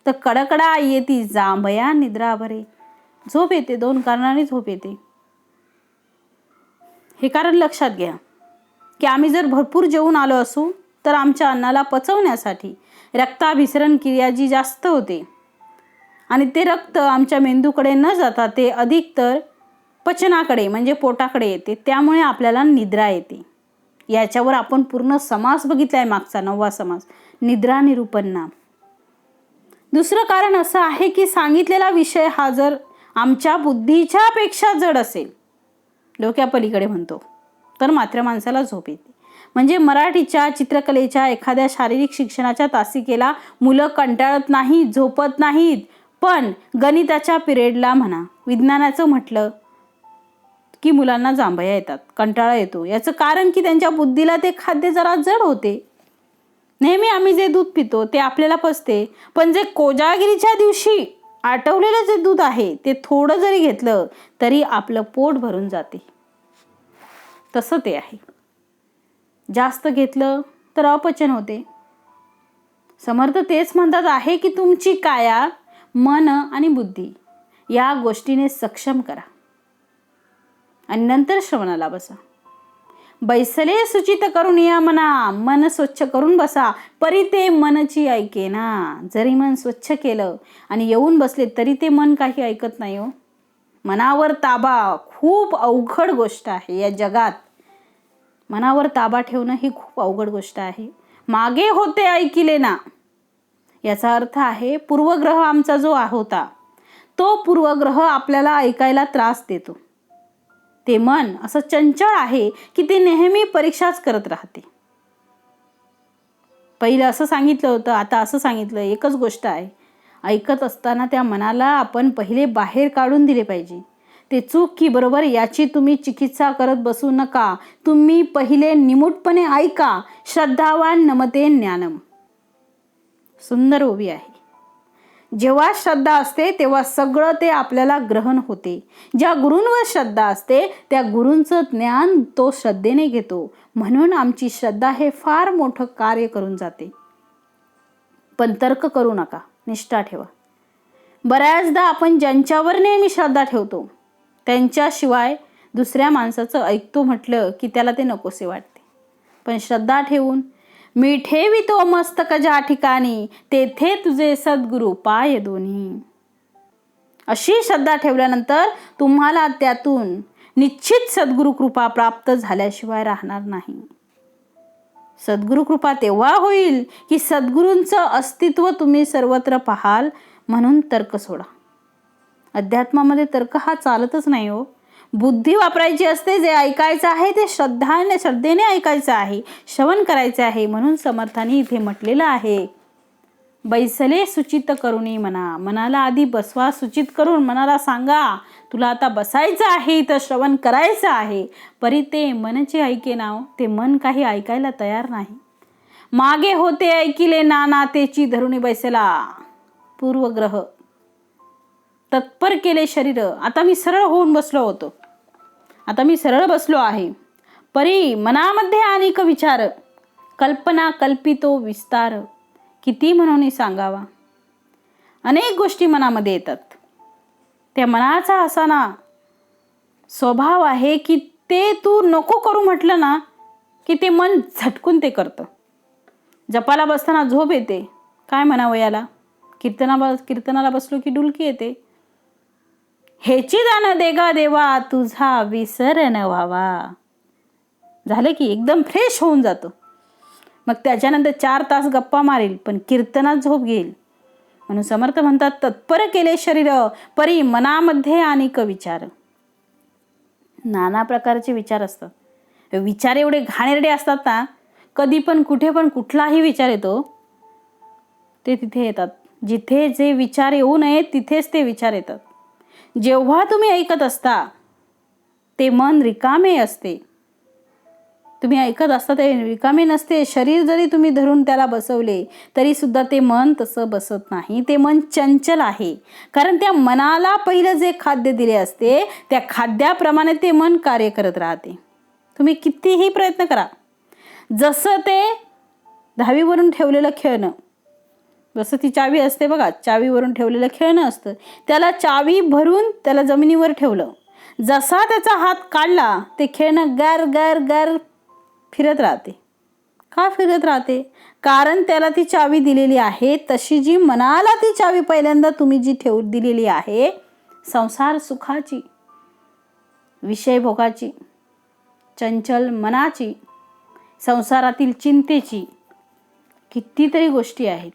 तर कडकडा येती जांभया निद्रा भरे. झोप येते. 2 कारणाने झोप येते. हे कारण लक्षात घ्या की आम्ही जर भरपूर जेवून आलो असू तर आमच्या अन्नाला पचवण्यासाठी रक्ताभिसरण क्रिया जी जास्त होते आणि ते रक्त आमच्या मेंदूकडे न जाता ते अधिक तर पचनाकडे म्हणजे पोटाकडे येते, त्यामुळे आपल्याला निद्रा येते. याच्यावर आपण पूर्ण समास बघितलाय मागचा 9वा समास, निद्रा निरूपण नाम. दुसरं कारण असं आहे की सांगितलेला विषय हा जर आमच्या बुद्धीच्या पेक्षा जड असेल, डोक्यापलीकडे म्हणतो, तर मात्र माणसाला झोप येते. म्हणजे मराठीच्या, चित्रकलेच्या, एखाद्या शारीरिक शिक्षणाच्या तासिकेला मुलं कंटाळत नाहीत, झोपत नाहीत, पण गणिताच्या पिरियडला म्हणा, विज्ञानाचं म्हटलं की मुलांना जांभया येतात, कंटाळा येतो. याचं कारण की त्यांच्या बुद्धीला ते खाद्य जरा जड होते. नेहमी आम्ही जे दूध पितो ते आपल्याला पचते, पण जे कोजागिरीच्या दिवशी आटवलेलं जे दूध आहे ते थोडं जरी घेतलं तरी आपलं पोट भरून जाते. तसं ते आहे. जास्त घेतलं तर अपचन होते. समर्थ तेच म्हणतात आहे की तुमची काया, मन आणि बुद्धी या गोष्टीने सक्षम करा आणि नंतर श्रवणाला बसा. बैसले सुचित करून या मना, मन स्वच्छ करून बसा, परी ते मनची ऐकेना. जरी मन स्वच्छ केलं आणि येऊन बसले तरी ते मन काही ऐकत नाही हो. मनावर ताबा खूप अवघड गोष्ट आहे या जगात. मनावर ताबा ठेवणं ही खूप अवघड गोष्ट आहे. मागे होते ऐकिले ना, याचा अर्थ आहे पूर्वग्रह आमचा जो होता तो पूर्वग्रह आपल्याला ऐकायला त्रास देतो. ते मन असं चंचल आहे की ते नेहमी परीक्षाच करत राहते. पहिलं असं सांगितलं होतं, आता असं सांगितलं, एकच गोष्ट आहे. ऐकत असताना त्या मनाला आपण पहिले बाहेर काढून दिले पाहिजे. ते चूक की बरोबर याची तुम्ही चिकित्सा करत बसू नका. तुम्ही पहिले निमूटपणे ऐका. श्रद्धावान नमते ज्ञानम. सुंदर ओवी आहे. जेव्हा श्रद्धा असते तेव्हा सगळं ते आपल्याला ग्रहण होते. ज्या गुरूंवर श्रद्धा असते त्या गुरूंचं ज्ञान तो श्रद्धेने घेतो. म्हणून आमची श्रद्धा हे फार मोठं कार्य करून जाते. पण तर्क करू नका, निष्ठा ठेवा. बऱ्याचदा आपण ज्यांच्यावर नेहमी श्रद्धा ठेवतो त्यांच्याशिवाय दुसऱ्या माणसाचं ऐकतो म्हटलं की त्याला ते नकोसे वाटते. पण श्रद्धा ठेवून मी ठेवितो मस्तक ज्या ठिकाणी, तेथे तुझे सद्गुरू पाय दोन्ही. अशी श्रद्धा ठेवल्यानंतर तुम्हाला त्यातून निश्चित सद्गुरू कृपा प्राप्त झाल्याशिवाय राहणार नाही. सद्गुरू कृपा तेव्हा होईल की सद्गुरूंचं अस्तित्व तुम्ही सर्वत्र पाहाल. म्हणून तर्क सोडा. अध्यात्मामध्ये तर्क हा चालतच नाही हो. बुद्धी वापरायची असते. जे ऐकायचं आहे ते श्रद्धेने ऐकायचं आहे, श्रवण करायचं आहे. म्हणून समर्थांनी इथे म्हटलेलं आहे बैसले सुचित करुणी मना. मनाला आधी बसवा सुचित करून. मनाला सांगा तुला आता बसायचं आहे, इथं श्रवण करायचं आहे. परी ते मनचे ऐके नाव. ते मन काही ऐकायला तयार नाही. मागे होते ऐकिले नाना तेची धरुणी बैसला. पूर्वग्रह तत्पर केले शरीर. आता मी सरळ होऊन बसलो होतो. आता मी सरळ बसलो आहे. परी मनामध्ये अनेक विचार. कल्पना कल्पितो विस्तार. किती म्हणून सांगावा. अनेक गोष्टी मनामध्ये येतात. त्या मनाचा असा ना स्वभाव आहे की ते तू नको करू म्हटलं ना की ते मन झटकून ते करतं. जपाला बसताना झोप येते. काय म्हणावं याला. कीर्तनाला बसलो की डुलकी येते. हेची दान देगा देवा तुझा विसर न व्हावा. झालं की एकदम फ्रेश होऊन जातो. मग त्याच्यानंतर 4 तास गप्पा मारेल पण कीर्तनात झोप घेईल. म्हणून समर्थ म्हणतात तत्पर केले शरीर परी मनामध्ये अनेक विचार. नाना प्रकारचे विचार असतात. विचार एवढे घाणेरडे असतात ना, कधी पण कुठे पण कुठलाही विचार येतो ते तिथे येतात. जिथे जे विचार येऊ नये तिथेच ते विचार येतात. जेव्हा तुम्ही ऐकत असता ते मन रिकामे असते. तुम्ही ऐकत असता ते रिकामे नसते. शरीर जरी तुम्ही धरून त्याला बसवले तरी सुद्धा ते मन तसं बसत नाही. ते मन चंचल आहे. कारण त्या मनाला पहिलं जे खाद्य दिले असते त्या खाद्याप्रमाणे ते मन कार्य करत राहते. तुम्ही कितीही प्रयत्न करा. जसं ते 10वीवरून ठेवलेलं खेळणं, जसं ती चावी असते बघा, चावीवरून ठेवलेलं खेळणं असतं. त्याला चावी भरून त्याला जमिनीवर ठेवलं. जसा त्याचा हात काढला ते खेळणं गर गर गर फिरत राहते. का फिरत राहते. कारण त्याला ती चावी दिलेली आहे. तशी जी मनाला ती चावी पहिल्यांदा तुम्ही जी दिलेली आहे संसार सुखाची, विषय भोगाची, चंचल मनाची, संसारातील चिंतेची, कितीतरी गोष्टी आहेत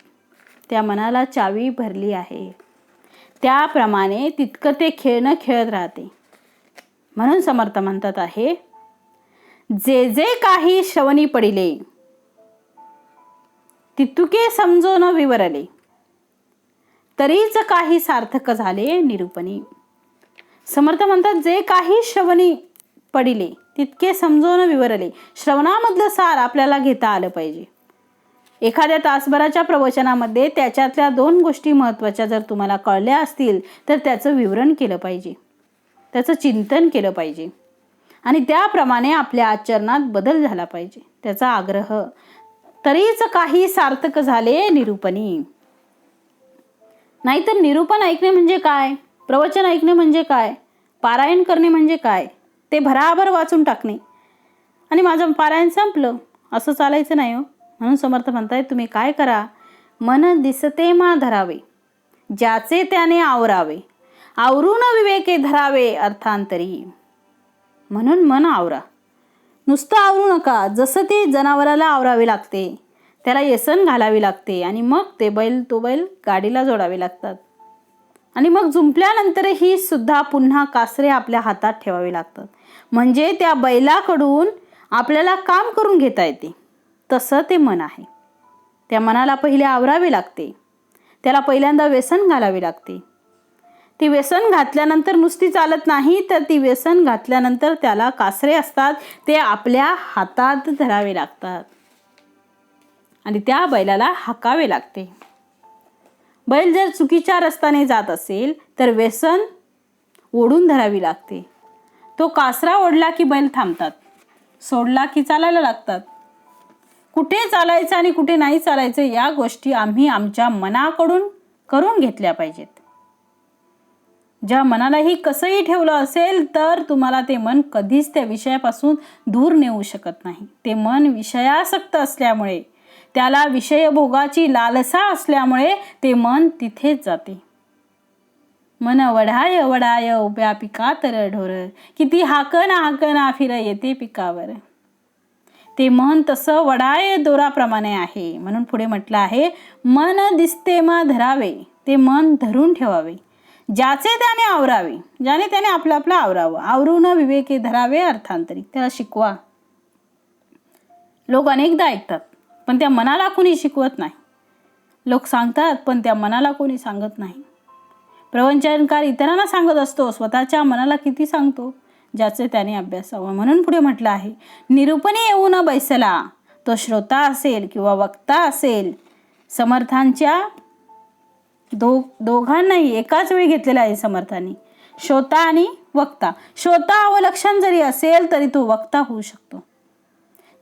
त्या मनाला चावी भरली आहे. त्याप्रमाणे तितकं ते खेळणं खेळत राहते. म्हणून समर्थ म्हणतात आहे जे जे काही श्रवणी पडिले तितुके समजो न विवरले तरीच काही सार्थक झाले निरूपणी. समर्थ म्हणतात जे काही श्रवणी पडिले तितके समजो न विवरले. श्रवणामधलं सार आपल्याला घेता आलं पाहिजे. एखाद्या तासभराच्या प्रवचनामध्ये त्याच्यातल्या 2 गोष्टी महत्त्वाच्या जर तुम्हाला कळल्या असतील तर त्याचं विवरण केलं पाहिजे. त्याचं चिंतन केलं पाहिजे आणि त्याप्रमाणे आपल्या आचरणात बदल झाला पाहिजे. त्याचा आग्रह. तरीच काही सार्थक झाले निरूपणी. नाहीतर निरूपण ऐकणे म्हणजे काय, प्रवचन ऐकणे म्हणजे काय, पारायण करणे म्हणजे काय, ते भराभर वाचून टाकणे आणि माझं पारायण संपलं असं चालायचं नाही हो. म्हणून समर्थ म्हणतायत तुम्ही काय करा. मन दिसते मा धरावे ज्याचे त्याने आवरावे. आवरून विवेके धरावे अर्थांतरी. म्हणून मन आवरा. नुसतं आवरू नका. जसं ती जनावराला आवरावे लागते, त्याला येसन घालावी लागते आणि मग तो बैल गाडीला जोडावे लागतात आणि मग जुंपल्यानंतरही सुद्धा पुन्हा कासरे आपल्या हातात ठेवावे लागतात. म्हणजे त्या बैलाकडून आपल्याला काम करून घेता येते. तसं ते मन आहे. त्या मनाला पहिले आवरावे लागते. त्याला पहिल्यांदा व्यसन घालावे लागते. ती व्यसन घातल्यानंतर नुसती चालत नाही तर ती व्यसन घातल्यानंतर त्याला कासरे असतात ते आपल्या हातात धरावे लागतात आणि त्या बैलाला हाकावे लागते. बैल जर चुकीच्या रस्त्याने जात असेल तर व्यसन ओढून धरावी लागते. तो कासरा ओढला की बैल थांबतात, सोडला की चालायला लागतात. कुठे चालायचं आणि कुठे नाही चालायचं या गोष्टी आम्ही आमच्या मनाकडून करून घेतल्या पाहिजेत. ज्या मनालाही कसंही ठेवलं असेल तर तुम्हाला ते मन कधीच त्या विषयापासून दूर नेऊ शकत नाही. ते मन विषयासक्त असल्यामुळे, त्याला विषयभोगाची लालसा असल्यामुळे ते मन तिथेच जाते. मन वढाय वढाय उभ्या पिकातर ढोर किती हाकना फिर येते पिकावर. ते मन तसं वढाय दोराप्रमाणे आहे. म्हणून पुढे म्हटलं आहे मन दिसते मा धरावे. ते मन धरून ठेवावे. ज्याचे त्याने आवरावे. ज्याने त्याने आपलं आपलं आवरावं. आवरून विवेके धरावे अर्थांतरी. त्याला शिकवा. लोक अनेकदा ऐकतात पण त्या मनाला कुणी शिकवत नाही. लोक सांगतात, पण त्या मनाला कोणी सांगत नाही. प्रवचनकार इतरांना सांगत असतो, स्वतःच्या मनाला किती सांगतो, ज्याचे त्याने अभ्यासावा. म्हणून पुढे म्हटलं आहे, निरूपणे येऊ न बैसला. तो श्रोता असेल किंवा वक्ता असेल, समर्थांच्या दोघांनाही एकाच वेळी घेतलेला आहे समर्थांनी, श्रोता आणि वक्ता. श्रोता अवलक्षण जरी असेल तरी तो वक्ता होऊ शकतो.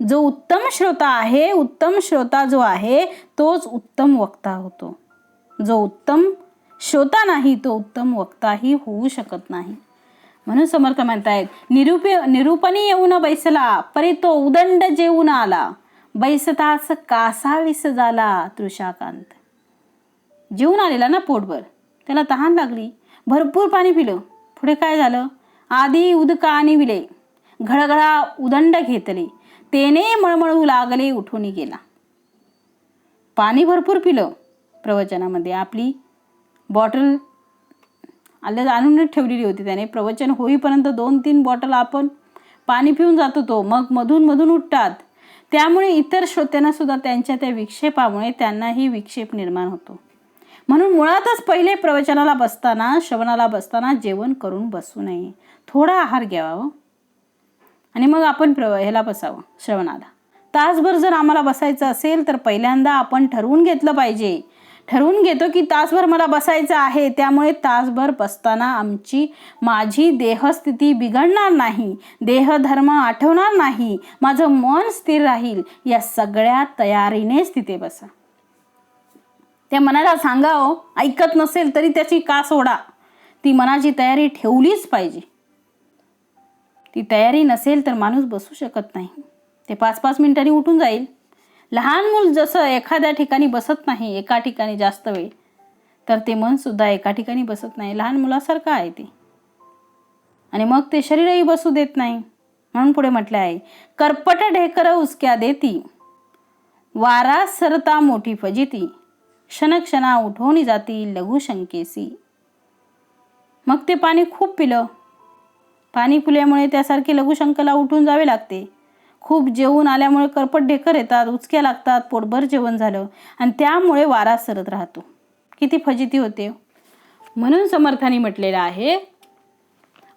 जो उत्तम श्रोता आहे, उत्तम श्रोता जो आहे तोच उत्तम वक्ता होतो. जो उत्तम श्रोता नाही तो उत्तम वक्ताही होऊ शकत नाही. म्हणून समर्थ म्हणतायत, निरूपणी येऊन बैसला, परी तो उदंड जेवून आला. बैसताच कासावीस झाला तृषाकांत. जेवून आलेला ना पोटभर, त्याला तहान लागली, भरपूर पाणी पिलं. पुढे काय झालं, आधी उदकाने विले, घळघळा उदंड घेतले, तेने मळमळू लागले, उठून गेला. पाणी भरपूर पिलं. प्रवचनामध्ये आपली बॉटल आणून ठेवलेली होती त्याने. प्रवचन होईपर्यंत 2-3 बॉटल आपण पाणी पिऊन जातो तो, मग मधून मधून उठतात. त्यामुळे इतर श्रोत्यांना सुद्धा त्यांच्या त्या विक्षेपामुळे त्यांनाही विक्षेप निर्माण होतो. म्हणून मुळातच पहिले प्रवचनाला बसताना, श्रवणाला बसताना जेवण करून बसू नये. थोडा आहार घ्यावा आणि मग आपण ह्याला बसावं श्रवणाला. तासभर जर आम्हाला बसायचं असेल तर पहिल्यांदा आपण ठरवून घेतलं पाहिजे. ठरवून घेतो की तासभर मला बसायचं आहे, त्यामुळे तासभर बसताना माझी देहस्थिती बिघडणार नाही, देहधर्म आठवणार नाही, माझं मन स्थिर राहील. या सगळ्या तयारीनेच तिथे बसा. त्या मनाला सांगावं, ऐकत नसेल तरी त्याची का सोडा, ती मनाची तयारी ठेवलीच पाहिजे. ती तयारी नसेल तर माणूस बसू शकत नाही. ते 5-5 मिनिटांनी उठून जाईल. लहान मूल जसं एखाद्या ठिकाणी बसत नाही एका ठिकाणी जास्त वेळ, तर ते मन सुद्धा एका ठिकाणी बसत नाही. लहान मुलासारखं आहे ते. आणि मग ते शरीरही बसू देत नाही. म्हणून पुढे म्हटले आहे, करपट ढेकर उसक्या देती, वारा सरता मोठी फजिती, क्षणक्षणा उठवून जाती लघु शंकेसी. मग ते पाणी खूप पिलं. पाणी पिल्यामुळे त्यासारखे लघुशंकेला उठून जावे लागते. खूप जेवून आल्यामुळे करपट ढेकर येतात, उचक्या लागतात, पोटभर जेवण झालं आणि त्यामुळे वारा सरत राहतो. किती फजिती होते. म्हणून समर्थांनी म्हटलेलं आहे,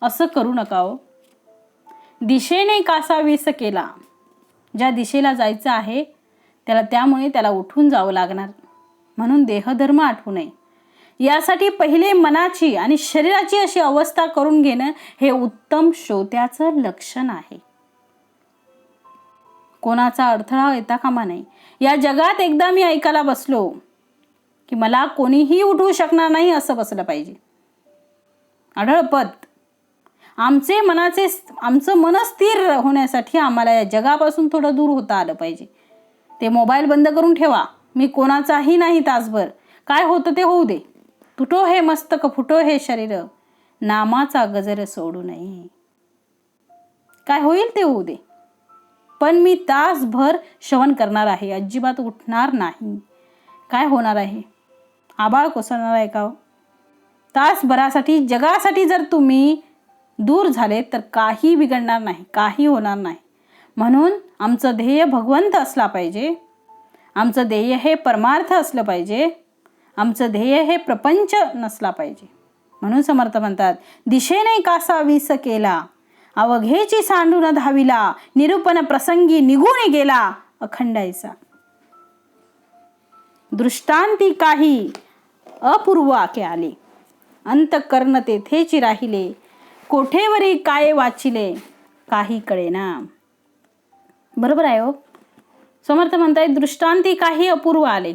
असं करू नका हो. दिशेने कासावीस केला. ज्या दिशेला जायचं आहे त्यामुळे त्याला उठून जावं लागणार. म्हणून देहधर्म आठवू नये. यासाठी पहिले मनाची आणि शरीराची अशी अवस्था करून घेणं हे उत्तम श्रोत्याचं लक्षण आहे. कोणाचा अडथळा येता कामा नये. या जगात एकदा मी ऐकायला बसलो की मला कोणीही उठवू शकणार नाही असं बसलं पाहिजे. आढळपद. आमचं मन स्थिर होण्यासाठी आम्हाला या जगापासून थोडं दूर होता आलं पाहिजे. ते मोबाईल बंद करून ठेवा. मी कोणाचाही नाही तासभर. काय होतं ते होऊ दे. तुटो हे मस्तक, फुटो हे शरीर, नामाचा गजर सोडू नये. काय होईल ते होऊ दे, पण मी तासभर श्रवण करणार आहे, अजिबात उठणार नाही. काय होणार आहे? आबाळ कोसळणार आहे का? तासभरासाठी जगासाठी जर तुम्ही दूर झाले तर काही बिघडणार नाही, काही होणार नाही. म्हणून आमचं ध्येय भगवंत असला पाहिजे. आमचं ध्येय हे परमार्थ असलं पाहिजे. आमचं ध्येय हे प्रपंच नसला पाहिजे. म्हणून समर्थ म्हणतात, दिशेने कासावीस केला, अवघेची सांडून धाविला, निरूपण प्रसंगी निघून गेला अखंड ऐसा. दृष्टांती काही अपूर्व आके आले, अंतःकरण तेथेची राहिले, कोठेवरी काय वाचिले काही कळेना. बरोबर आहे हो. समर्थ म्हणतायत, दृष्टांती काही अपूर्व आले.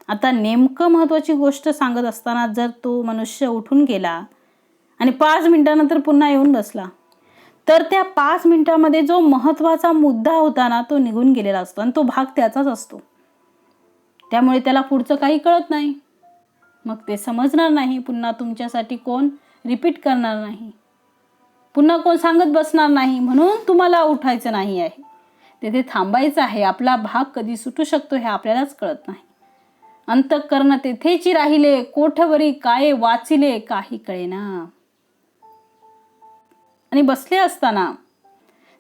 आता नेमकं महत्वाची गोष्ट सांगत असताना जर तो मनुष्य उठून गेला आणि 5 मिनिटानंतर पुन्हा येऊन बसला, तर त्या 5 मिनिटामध्ये जो महत्वाचा मुद्दा होता ना तो निघून गेलेला असतो आणि तो भाग त्याचाच असतो. त्यामुळे त्याला पुढचं काही कळत नाही. मग ते समजणार नाही. पुन्हा तुमच्यासाठी कोण रिपीट करणार नाही, पुन्हा कोण सांगत बसणार नाही. म्हणून तुम्हाला उठायचं नाही आहे, तेथे थांबायचं आहे. आपला भाग कधी सुटू शकतो हे आपल्यालाच कळत नाही. अंतःकरण तेथेची राहिले, कोठवरी काय वाचिले काही कळेना. आणि बसले असताना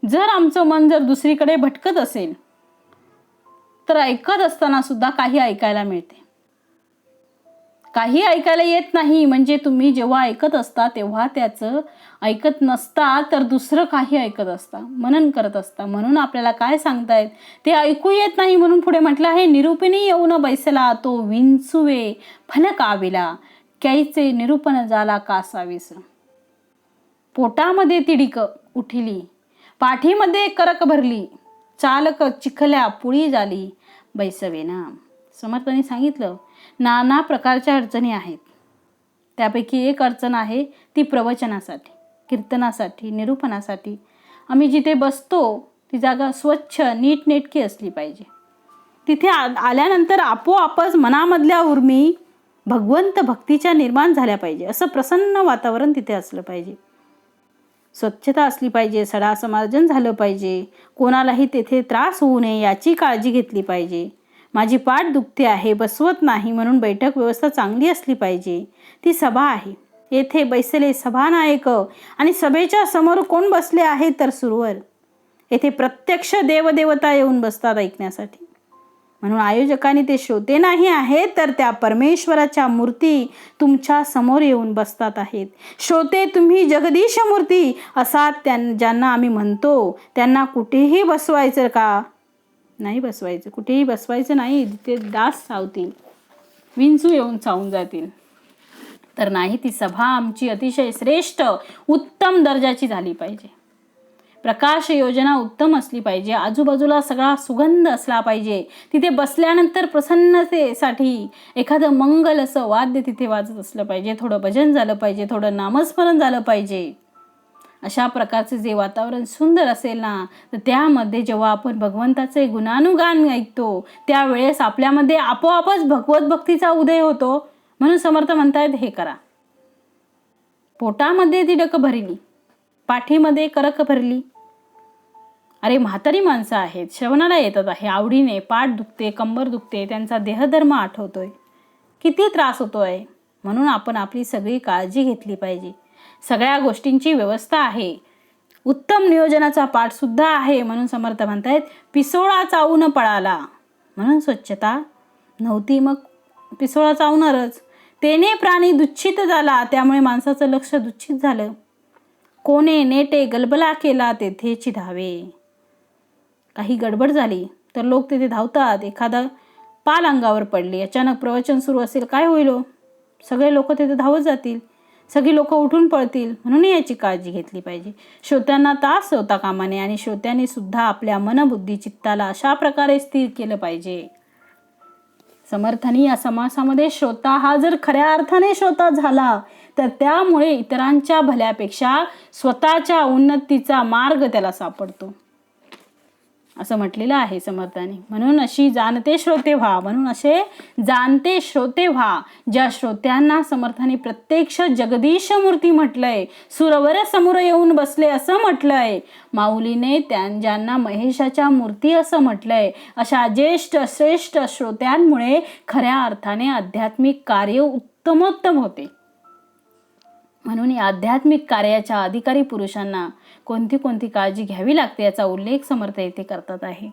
जर आमचं मन जर दुसरीकडे भटकत असेल तर ऐकत असताना सुद्धा काही ऐकायला मिळते. काही ऐकायला येत नाही म्हणजे तुम्ही जेव्हा ऐकत असता तेव्हा त्याचं ऐकत नसता तर दुसरं काही ऐकत असता, मनन करत असता. म्हणून आपल्याला काय सांगतायत ते ऐकू येत नाही. म्हणून पुढे म्हटलं आहे, निरूपणी येऊन बैसला तो विंचुवे फलकाविला, कैचे निरूपण झाला कासावीस. पोटामध्ये तिडीक उठिली, पाठीमध्ये करक भरली, चालक चिखल्या पुळी झाली बैसवेना. समर्थांनी सांगितलं नाना प्रकारच्या अडचणी आहेत. त्यापैकी एक अडचण आहे ती प्रवचनासाठी, कीर्तनासाठी, निरूपणासाठी. आम्ही जिथे बसतो ती जागा स्वच्छ नीटनेटकी असली पाहिजे. तिथे आल्यानंतर आपोआपच मनामधल्या उर्मी भगवंत भक्तीच्या निर्माण झाल्या पाहिजे. असं प्रसन्न वातावरण तिथे असलं पाहिजे. स्वच्छता असली पाहिजे, सडा समार्जन झालं पाहिजे, कोणालाही तेथे त्रास होऊ नये याची काळजी घेतली पाहिजे. माझी पाठ दुखते आहे, बसवत नाही म्हणून बैठक व्यवस्था चांगली असली पाहिजे. ती सभा आहे, येथे बैसले सभानायक आणि सभेच्या समोर कोण बसले आहेत तर सुरवर. येथे प्रत्यक्ष देवदेवता येऊन बसतात ऐकण्यासाठी. म्हणून आयोजकांनी ते श्रोते नाही आहेत तर त्या परमेश्वराच्या मूर्ती तुमच्या समोर येऊन बसतात आहेत. श्रोते तुम्ही जगदीश मूर्ती असात ज्यांना आम्ही म्हणतो त्यांना कुठेही बसवायचं का? नाही बसवायचं, कुठेही बसवायचं नाही. तिथे डास चावतील, विंचू येऊन चावून जातील. तर नाही, ती सभा आमची अतिशय श्रेष्ठ उत्तम दर्जाची झाली पाहिजे. प्रकाश योजना उत्तम असली पाहिजे. आजूबाजूला सगळा सुगंध असला पाहिजे. तिथे बसल्यानंतर प्रसन्नतेसाठी एखादं मंगल असं वाद्य तिथे वाजत असलं पाहिजे. थोडं भजन झालं पाहिजे, थोडं नामस्मरण झालं पाहिजे. अशा प्रकारचे जे वातावरण सुंदर असेल ना, तर त्यामध्ये जेव्हा आपण भगवंताचे गुणानुगान ऐकतो त्यावेळेस आपल्यामध्ये आपोआपच भगवत भक्तीचा उदय होतो. म्हणून समर्थ म्हणतायत हे करा. पोटामध्ये तिडक भरली, पाठीमध्ये करक भरली. अरे म्हातारी माणसं आहेत, श्रवणाला येतात आहे आवडीने, पाठ दुखते, कंबर दुखते, त्यांचा देहधर्म आठवतोय, किती त्रास होतोय. म्हणून आपण आपली सगळी काळजी घेतली पाहिजे. सगळ्या गोष्टींची व्यवस्था आहे, उत्तम नियोजनाचा पाठ सुद्धा आहे. म्हणून समर्थ म्हणतायत पिसोळा चावून पळाला. म्हणून स्वच्छता नव्हती, मग पिसोळा चावणारच. तेने प्राणी दुच्छित झाला, त्यामुळे माणसाचं लक्ष दुच्छित झालं. कोणे नेटे गलबला केला तेथेची धावे. काही गडबड झाली तर लोक तिथे धावतात. एखादा पाल अंगावर पडली, अचानक प्रवचन सुरू असेल, काय होईल? सगळे लोक तिथे धावत जातील, सगळी लोक उठून पळतील. म्हणून याची काळजी घेतली पाहिजे. श्रोत्यांना त्रास होता कामा नये आणि श्रोत्यांनी सुद्धा आपल्या मनबुद्धी चित्ताला अशा प्रकारे स्थिर केलं पाहिजे. समर्थांनी या समासामध्ये श्रोता हा जर खऱ्या अर्थाने श्रोता झाला तर त्यामुळे इतरांच्या भल्यापेक्षा स्वतःच्या उन्नतीचा मार्ग त्याला सापडतो असं म्हटलेलं आहे समर्थांनी. म्हणून अशी जाणते श्रोते व्हा, म्हणून असे जाणते श्रोते व्हा ज्या श्रोत्यांना समर्थांनी प्रत्यक्ष जगदीश मूर्ती म्हटलंय, सुरवर समोर येऊन बसले असं म्हटलंय, माऊलीने ज्यांना महेशाच्या मूर्ती असं म्हटलंय. अशा ज्येष्ठ श्रेष्ठ श्रोत्यांमुळे खऱ्या अर्थाने आध्यात्मिक कार्य उत्तमोत्तम होते. म्हणून या आध्यात्मिक कार्याच्या अधिकारी पुरुषांना कोणती कोणती काळजी घ्यावी लागते याचा उल्लेख समर्थ येथे करतात आहे.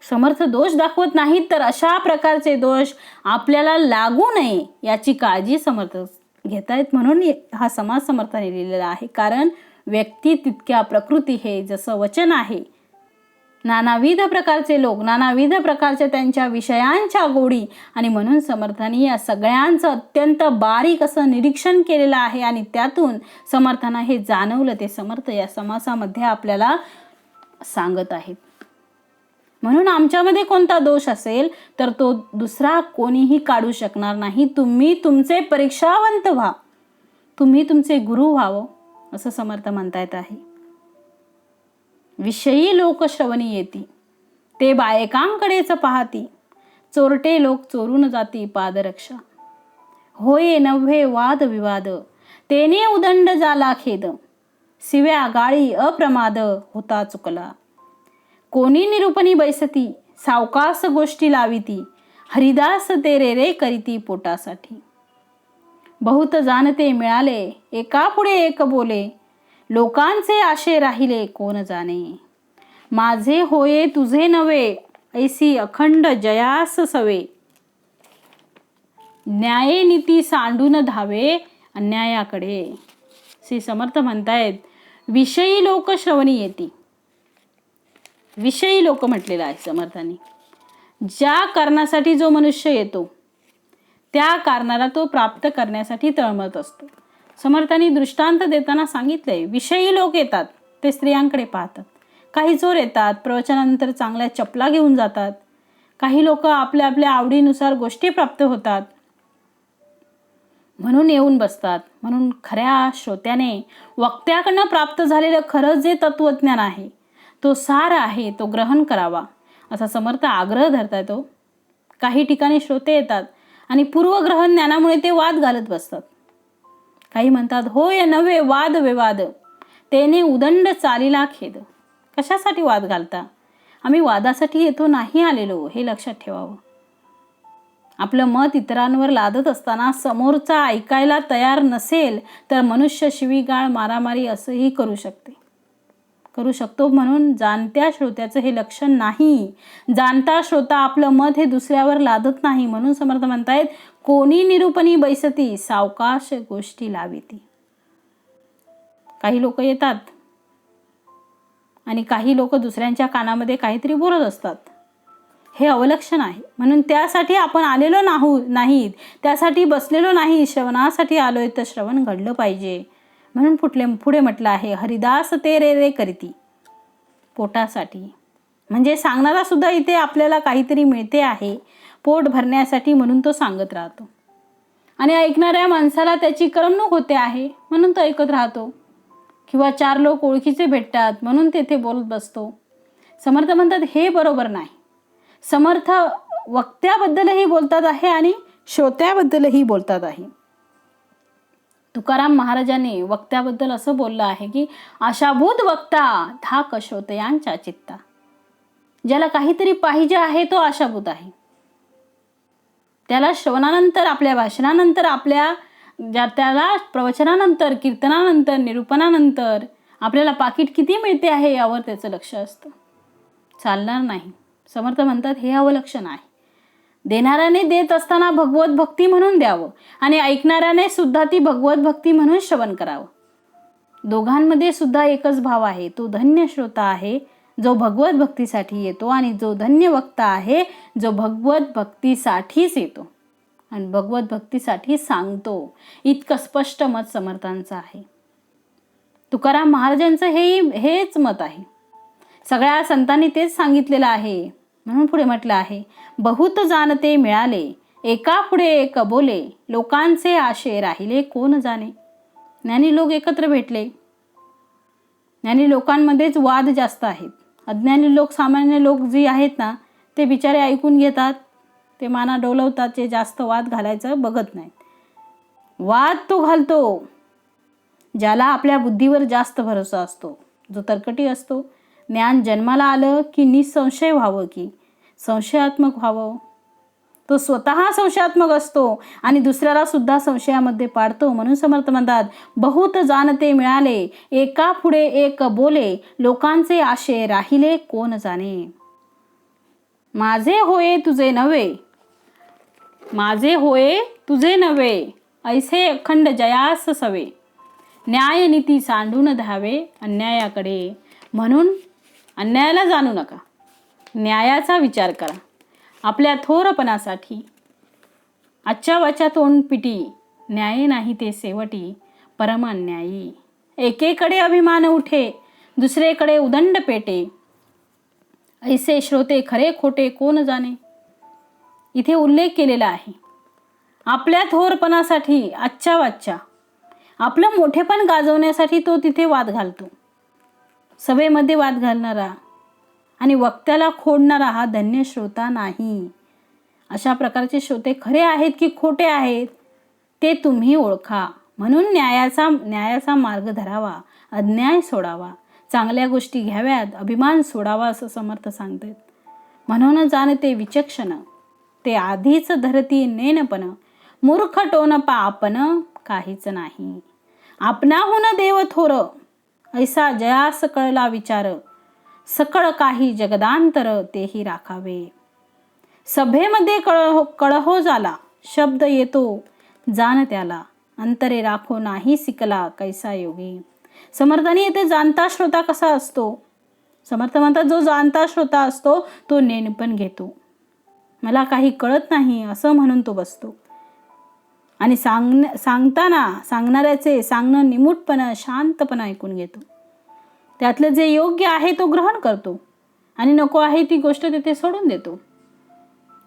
समर्थ दोष दाखवत नाहीत, तर अशा प्रकारचे दोष आपल्याला लागू नये याची काळजी समर्थ घेत आहेत. म्हणून हा समाज समर्थाने लिहिलेला आहे. कारण व्यक्ती तितक्या प्रकृती हे जसं वचन आहे. नानाविध प्रकारचे लोक, नानाविध प्रकारच्या त्यांच्या विषयांच्या गोडी, आणि म्हणून समर्थांनी या सगळ्यांचं अत्यंत बारीक असं निरीक्षण केलेलं आहे आणि त्यातून समर्थांना हे जाणवलं. ते समर्थ या समासामध्ये आपल्याला सांगत आहेत. म्हणून आमच्यामध्ये कोणता दोष असेल तर तो दुसरा कोणीही काढू शकणार नाही. तुम्ही तुमचे परीक्षावंत व्हा, तुम्ही तुमचे गुरु व्हावं असं समर्थ म्हणतायत आहे. विषयी लोक श्रवणी येती, ते बायकांकडेच पाहती, चोरटे लोक चोरून जाती पादरक्षा. होये नव्हे वाद विवाद, तेने उदंड झाला खेद, शिव्या गाळी अप्रमाद होता चुकला. कोणी निरूपणी बैसती, सावकास गोष्टी लाविती, हरिदास ते रे करीती पोटासाठी. बहुत जाणते मिळाले, एका पुढे एक बोले, लोकांचे आशे राहिले कोण जाणे. माझे होये तुझे नव्हे, ऐसी अखंड जयास सवे. न्याये नीती सांडून धावे अन्यायाकडे. श्री समर्थ म्हणतायत विषयी लोक श्रवणी येती. विषयी लोक म्हटलेलं आहे समर्थांनी. ज्या कारणासाठी जो मनुष्य येतो त्या कारणाला तो प्राप्त करण्यासाठी तळमळत असतो. समर्थांनी दृष्टांत देताना सांगितलंय विषयी लोक येतात ते स्त्रियांकडे पाहतात. काही चोर येतात, प्रवचनानंतर चांगल्या चपला घेऊन जातात. काही लोक आपल्या आपल्या आवडीनुसार गोष्टी प्राप्त होतात म्हणून येऊन बसतात. म्हणून खऱ्या श्रोत्याने वक्त्याकडनं प्राप्त झालेलं खरं जे तत्वज्ञान आहे, तो सार आहे, तो ग्रहण करावा असा समर्थ आग्रह धरताय तो. काही ठिकाणी श्रोते येतात आणि पूर्वग्रहण ज्ञानामुळे ते वाद घालत बसतात. काही म्हणतात होय नव्हे वाद विवाद तेने उदंड चालीला खेद. कशासाठी वाद घालता? आम्ही वादासाठी येतो नाही आलेलो, हे लक्षात ठेवावं. आपलं मत इतरांवर लादत असताना समोरचा ऐकायला तयार नसेल तर मनुष्य शिवीगाळ मारामारी असंही करू शकतो. म्हणून जाणत्या श्रोत्याचं हे लक्षण नाही. जाणता श्रोता आपलं मत हे दुसऱ्यावर लादत नाही. म्हणून समर्थ म्हणतायत कोणी निरूपणी बैसती सावकाश गोष्टी लाविती. काही लोक येतात आणि काही लोक दुसऱ्यांच्या कानामध्ये काहीतरी बोलत असतात. हे अवलक्षण आहे. म्हणून त्यासाठी आपण आलेलो नाहीत, त्यासाठी बसलेलो नाही, श्रवणासाठी आलोय तर श्रवण घडलं पाहिजे. म्हणून पुढे म्हटलं आहे हरिदास ते रे रे करीती. पोटासाठी म्हणजे सांगणारा सुद्धा इथे आपल्याला काहीतरी मिळते आहे पोट भरण्यासाठी म्हणून तो सांगत राहतो. आणि ऐकणाऱ्या माणसाला त्याची करमणूक होते आहे म्हणून तो ऐकत राहतो. किंवा 4 लोक ओळखीचे भेटतात म्हणून तेथे बोलत बसतो. समर्थ म्हणतात हे बरोबर नाही. समर्थ वक्त्याबद्दलही बोलतात आहे आणि श्रोत्याबद्दलही बोलतात आहे. तुकाराम महाराजांनी वक्त्याबद्दल असं बोललं आहे की आशाभूत वक्ता धाक श्रोतयांच्या चित्ता. ज्याला काहीतरी पाहिजे आहे तो आशाभूत आहे. त्याला श्रवणानंतर, आपल्या भाषणानंतर, त्याला प्रवचनानंतर, कीर्तनानंतर, निरूपणानंतर आपल्याला पाकिट किती मिळते आहे यावर त्याचं लक्ष असतं. चालणार नाही. समर्थ म्हणतात हे अवलक्षण आहे. देणाऱ्याने देत असताना भगवत भक्ती म्हणून द्यावं आणि ऐकणाऱ्याने सुद्धा ती भगवत भक्ती म्हणून श्रवण करावं. दोघांमध्ये सुद्धा एकच भाव आहे. तो धन्य श्रोता आहे जो भगवत भक्तीसाठी येतो आणि जो धन्य वक्ता आहे जो भगवत भक्तीसाठीच येतो आणि भगवत भक्तीसाठी सांगतो. इतकं स्पष्ट मत समर्थांचं आहे. तुकाराम महाराजांचं हेच मत आहे. सगळ्या संतांनी तेच सांगितलेलं आहे. म्हणून पुढे म्हटलं आहे बहुत जाणते मिळाले एका पुढे एक बोले लोकांचे आशे राहिले कोण जाणे. ज्ञानी लोक एकत्र भेटले. ज्ञानी लोकांमध्येच वाद जास्त आहेत. अज्ञानी लोक, सामान्य लोक जी आहेत ना ते बिचारे ऐकून घेतात, ते माना डोलवतात, ते जास्त वाद घालायचं बघत नाहीत. वाद तो घालतो ज्याला आपल्या बुद्धीवर जास्त भरोसा असतो, जो तरकटी असतो. ज्ञान जन्माला आलं की निसंशय व्हावं की संशयात्मक व्हावं. तो स्वतः संशयात्मक असतो आणि दुसऱ्याला सुद्धा संशयामध्ये पाडतो. म्हणून समर्थ म्हणतात बहुत जाणते मिळाले एका पुढे एक बोले लोकांचे आशे राहिले कोण जाणे. माझे होय तुझे नव्हे, माझे होय तुझे नव्हे ऐसे अखंड जयास सवे. न्याय नीती सांडून धावे अन्यायाकडे. म्हणून अन्यायाला जाणू नका, न्यायाचा विचार करा. आपल्या थोरपणासाठी आजच्या वाच्या तोंड पिटी न्याय नाही ते सेवटी परम अन्यायी. एकेकडे अभिमान उठे दुसरेकडे उदंड पेटे ऐसे श्रोते खरे खोटे कोण जाणे. इथे उल्लेख केलेला आहे आपल्या थोरपणासाठी आजच्या वाच्या आपलं मोठेपण गाजवण्यासाठी तो तिथे वाद घालतो. सभेमध्ये वाद घालणारा आणि वक्त्याला खोडणारा हा धन्य श्रोता नाही. अशा प्रकारचे श्रोते खरे आहेत की खोटे आहेत ते तुम्ही ओळखा. म्हणून न्यायाचा मार्ग धरावा, अन्याय सोडावा, चांगल्या गोष्टी घ्याव्यात, अभिमान सोडावा असं समर्थ सांगतात. म्हणून जाणते विचक्षण ते आधीच धरती नेनपण मूर्ख टोनपा आपण काहीच नाही. आपणाहून देव थोर ऐसा जयास कळला विचार सकळ काही जगदांतर तेही राखावे. सभेमध्ये कळहो झाला, शब्द येतो जाण त्याला, अंतरे राखो नाही सिकला कैसा योगी. समर्थांनी येथे जाणता श्रोता कसा असतो? समर्थ म्हणतात जो जाणता श्रोता असतो तो नेणपण घेतो. मला काही कळत नाही असं म्हणून तो बसतो आणि सांगताना सांगणाऱ्याचे सांगणं निमूटपणा शांतपणा ऐकून घेतो. त्यातलं जे योग्य आहे तो ग्रहण करतो आणि नको आहे ती गोष्ट तिथे सोडून देतो.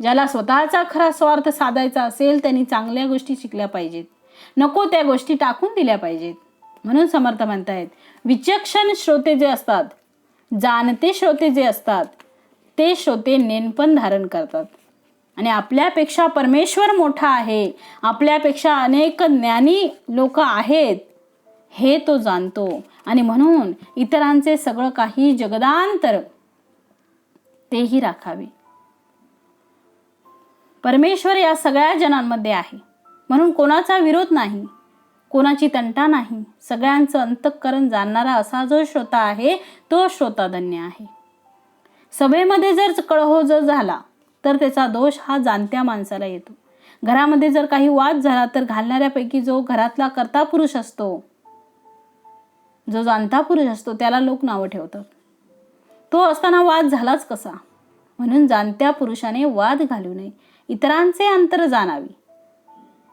ज्याला स्वतःचा खरा स्वार्थ साधायचा असेल त्यांनी चांगल्या गोष्टी शिकल्या पाहिजेत, नको त्या गोष्टी टाकून दिल्या पाहिजेत. म्हणून समर्थ म्हणतायत विचक्षण श्रोते जे असतात, जाणते श्रोते जे असतात ते श्रोते नेणपण धारण करतात आणि आपल्यापेक्षा परमेश्वर मोठा आहे, आपल्यापेक्षा अनेक ज्ञानी लोक आहेत हे तो जाणतो आणि म्हणून इतरांचे सगळं काही जगदांतर तेही राखावे. परमेश्वर या सगळ्या जनांमध्ये आहे म्हणून कोणाचा विरोध नाही, कोणाची तंटा नाही. सगळ्यांचं अंतःकरण जाणणारा असा जो श्रोता आहे तो श्रोता धन्य आहे. सभेमध्ये जर कळहो जर झाला तर त्याचा दोष हा जाणत्या माणसाला येतो. घरामध्ये जर काही वाद झाला तर घालणाऱ्यापैकी जो घरातला कर्ता पुरुष असतो, जो जाणता पुरुष असतो त्याला लोक नावं ठेवतात. तो असताना वाद झालाच कसा? म्हणून जाणत्या पुरुषाने वाद घालू नये, इतरांचे अंतर जाणावी.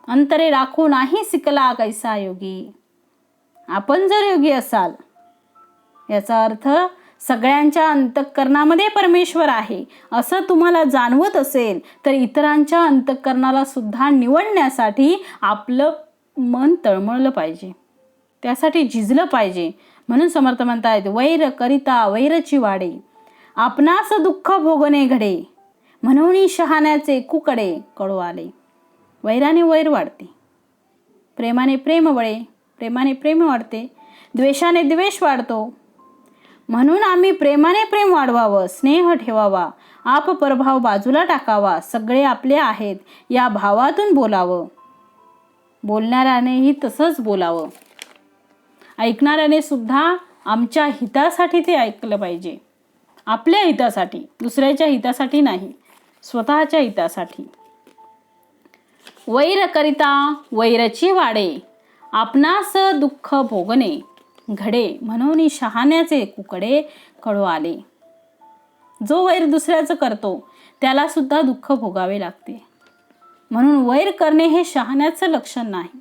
अंतरे राखो नाही सिकला कैसा योगी. आपण जर योगी असाल याचा अर्थ सगळ्यांच्या अंतःकरणामध्ये परमेश्वर आहे असं तुम्हाला जाणवत असेल तर इतरांच्या अंतःकरणाला सुद्धा निवडण्यासाठी आपलं मन तळमळलं पाहिजे, त्यासाठी झिजलं पाहिजे. म्हणून समर्थ म्हणतायत वैर करिता वैरची वाडे, आपणास दुःख भोगणे घडे, म्हणून शहाण्याचे कुकडे कळू आले. वैराने वैर वाढते, प्रेमाने प्रेम वळे, प्रेमाने प्रेम वाढते, द्वेषाने द्वेष वाढतो. म्हणून आम्ही प्रेमाने प्रेम वाढवावं, स्नेह ठेवावा, आप परभाव बाजूला टाकावा, सगळे आपले आहेत या भावातून बोलावं. बोलणाऱ्यानेही तसंच बोलावं. ऐकणाऱ्याने सुद्धा आमच्या हितासाठी ते ऐकलं पाहिजे, आपल्या हितासाठी, दुसऱ्याच्या हितासाठी नाही, स्वतःच्या हितासाठी. वैर करिता वैरची वाडे, आपणास दुःख भोगणे घडे, म्हणून शहाण्याचे कुकडे कळू आले. जो वैर दुसऱ्याचं करतो त्याला सुद्धा दुःख भोगावे लागते. म्हणून वैर करणे हे शहाण्याचं लक्षण नाही.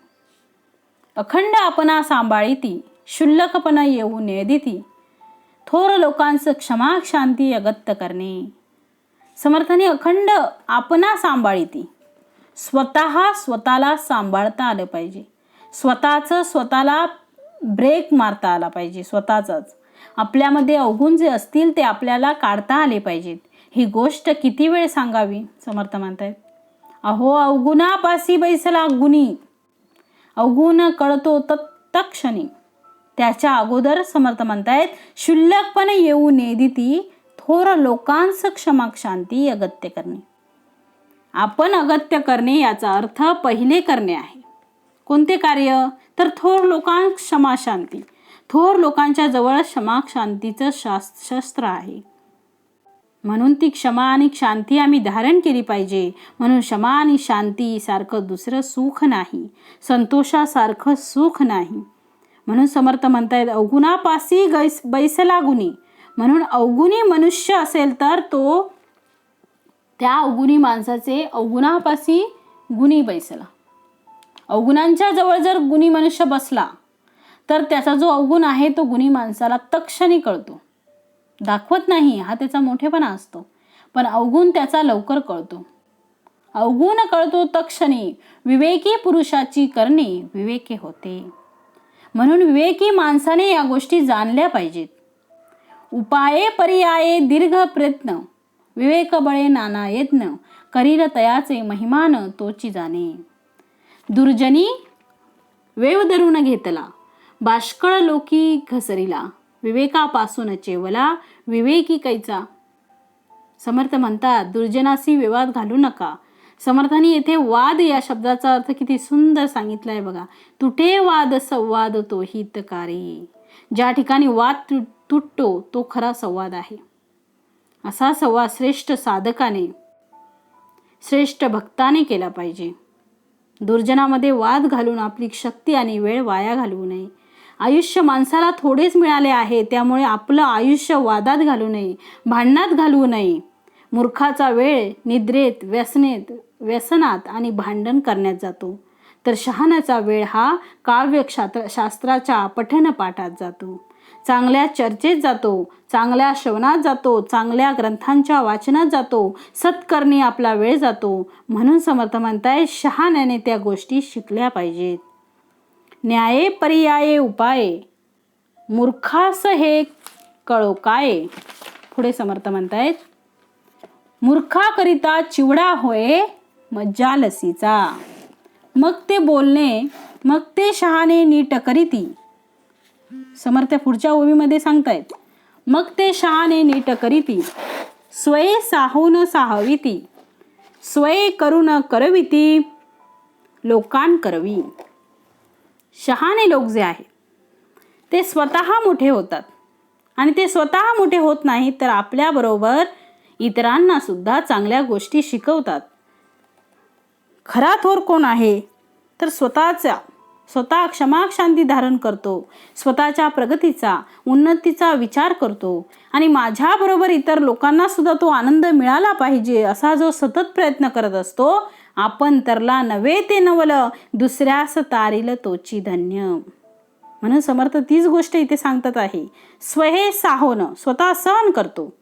अखंड आपणा सांभाळीती, क्षुल्लकपणा येऊ नेदिती, थोर लोकांचं क्षमा शांती अगत्य करणे. समर्थाने अखंड आपणा सांभाळीती, स्वतःला सांभाळता आलं पाहिजे, स्वतःला ब्रेक मारता आला पाहिजे. स्वतःच आपल्यामध्ये अवगुण जे असतील ते आपल्याला काढता आले पाहिजेत. ही गोष्ट किती वेळ सांगावी? समर्थ म्हणतायत अहो अवगुणापासी बैसला गुणी, अवगुण कळतो तत्क्षणी. त्याच्या अगोदर समर्थ म्हणतायत क्षुल्लकपणे येऊ नेदिती, थोर लोकांस क्षमा शांती अगत्य करणे. आपण अगत्य करणे याचा अर्थ पहिले करणे आहे. कोणते कार्य? तर थोर लोकांस क्षमा शांती. थोर लोकांच्या जवळ क्षमा शांतीचं शस्त्र आहे. म्हणून ती क्षमा आणि शांती आम्ही धारण केली पाहिजे. म्हणून क्षमा आणि शांती सारखं दुसरं सुख नाही, संतोषासारखं सुख नाही. म्हणून समर्थ म्हणतायत अवगुणापासी बैसला गुणी. म्हणून अवगुणी मनुष्य असेल तर तो त्या अवगुणी माणसाचे अवगुणापासी गुणी बैसला. अवगुणांच्या जवळ जर गुणी मनुष्य बसला तर त्याचा जो अवगुण आहे तो गुणी माणसाला तत्क्षणी कळतो. दाखवत नाही हा त्याचा मोठेपणा असतो, पण अवगुण त्याचा लवकर कळतो. अवगुण कळतो तत्क्षणी, विवेकी पुरुषाची करणे विवेकी होते. म्हणून विवेकी माणसाने या गोष्टी जाणल्या पाहिजेत. उपाये पर्याये दीर्घ प्रयत्न, विवेक बळे नाना यत्न, करील तयाचे महिमान तोची जाणे. दुर्जनी वेव धरून घेतला, बाष्कळ लोकी घसरिला, विवेकापासून चेवला विवेकी कैचा. समर्थ म्हणतात दुर्जनाशी विवाद घालू नका. समर्थांनी येथे वाद या शब्दाचा अर्थ किती सुंदर सांगितलाय बघा. तुटे वाद संवाद तो हितकारी, ज्या ठिकाणी वाद तुटतो तो खरा संवाद आहे. असा संवाद श्रेष्ठ साधकाने, श्रेष्ठ भक्ताने केला पाहिजे. दुर्जनामध्ये वाद घालून आपली शक्ती आणि वेळ वाया घालवू नये. आयुष्य माणसाला थोडेच मिळाले आहे, त्यामुळे आपलं आयुष्य वादात घालू नये, भांडणात घालवू नये. मूर्खाचा वेळ निद्रेत, व्यसनात आणि भांडण करण्यात जातो, तर शहाण्याचा वेळ हा शास्त्राच्या पठणपाठात जातो, चांगल्या चर्चेत जातो, चांगल्या श्रवणात जातो, चांगल्या ग्रंथांच्या वाचनात जातो, सत्कर्मी आपला वेळ जातो. म्हणून समर्थ म्हणताय शहाण्याने त्या गोष्टी शिकल्या पाहिजेत. न्याये पर्याये उपाये, मूर्खास हे कळो काय. पुढे समर्थ म्हणतायत मूर्खाकरिता चिवडा होय मज्जा लसीचा. मग ते बोलणे, मग ते शहाणे नीट करीती. समर्थ पुढच्या ओवीमध्ये सांगतायत मग ते शहाणे नीट करीती, स्वये साहून साहविती, स्वये करून करविती, लोकान करवी. शहाणे लोक जे आहेत ते स्वतः मोठे होतात आणि ते स्वतः मोठे होत नाहीत तर आपल्याबरोबर इतरांना सुद्धा चांगल्या गोष्टी शिकवतात. खरा थोर कोण आहे तर स्वतः क्षमा शांती धारण करतो, स्वतःच्या प्रगतीचा, उन्नतीचा विचार करतो आणि माझ्याबरोबर इतर लोकांना सुद्धा तो आनंद मिळाला पाहिजे असा जो सतत प्रयत्न करत असतो. आपण तरला नव्हे ते नवल, दुसऱ्यास तारील तोची धन्य. म्हणून समर्थ तीच गोष्ट इथे सांगतात आहे. स्वहे साहोन, स्वतः सहन करतो,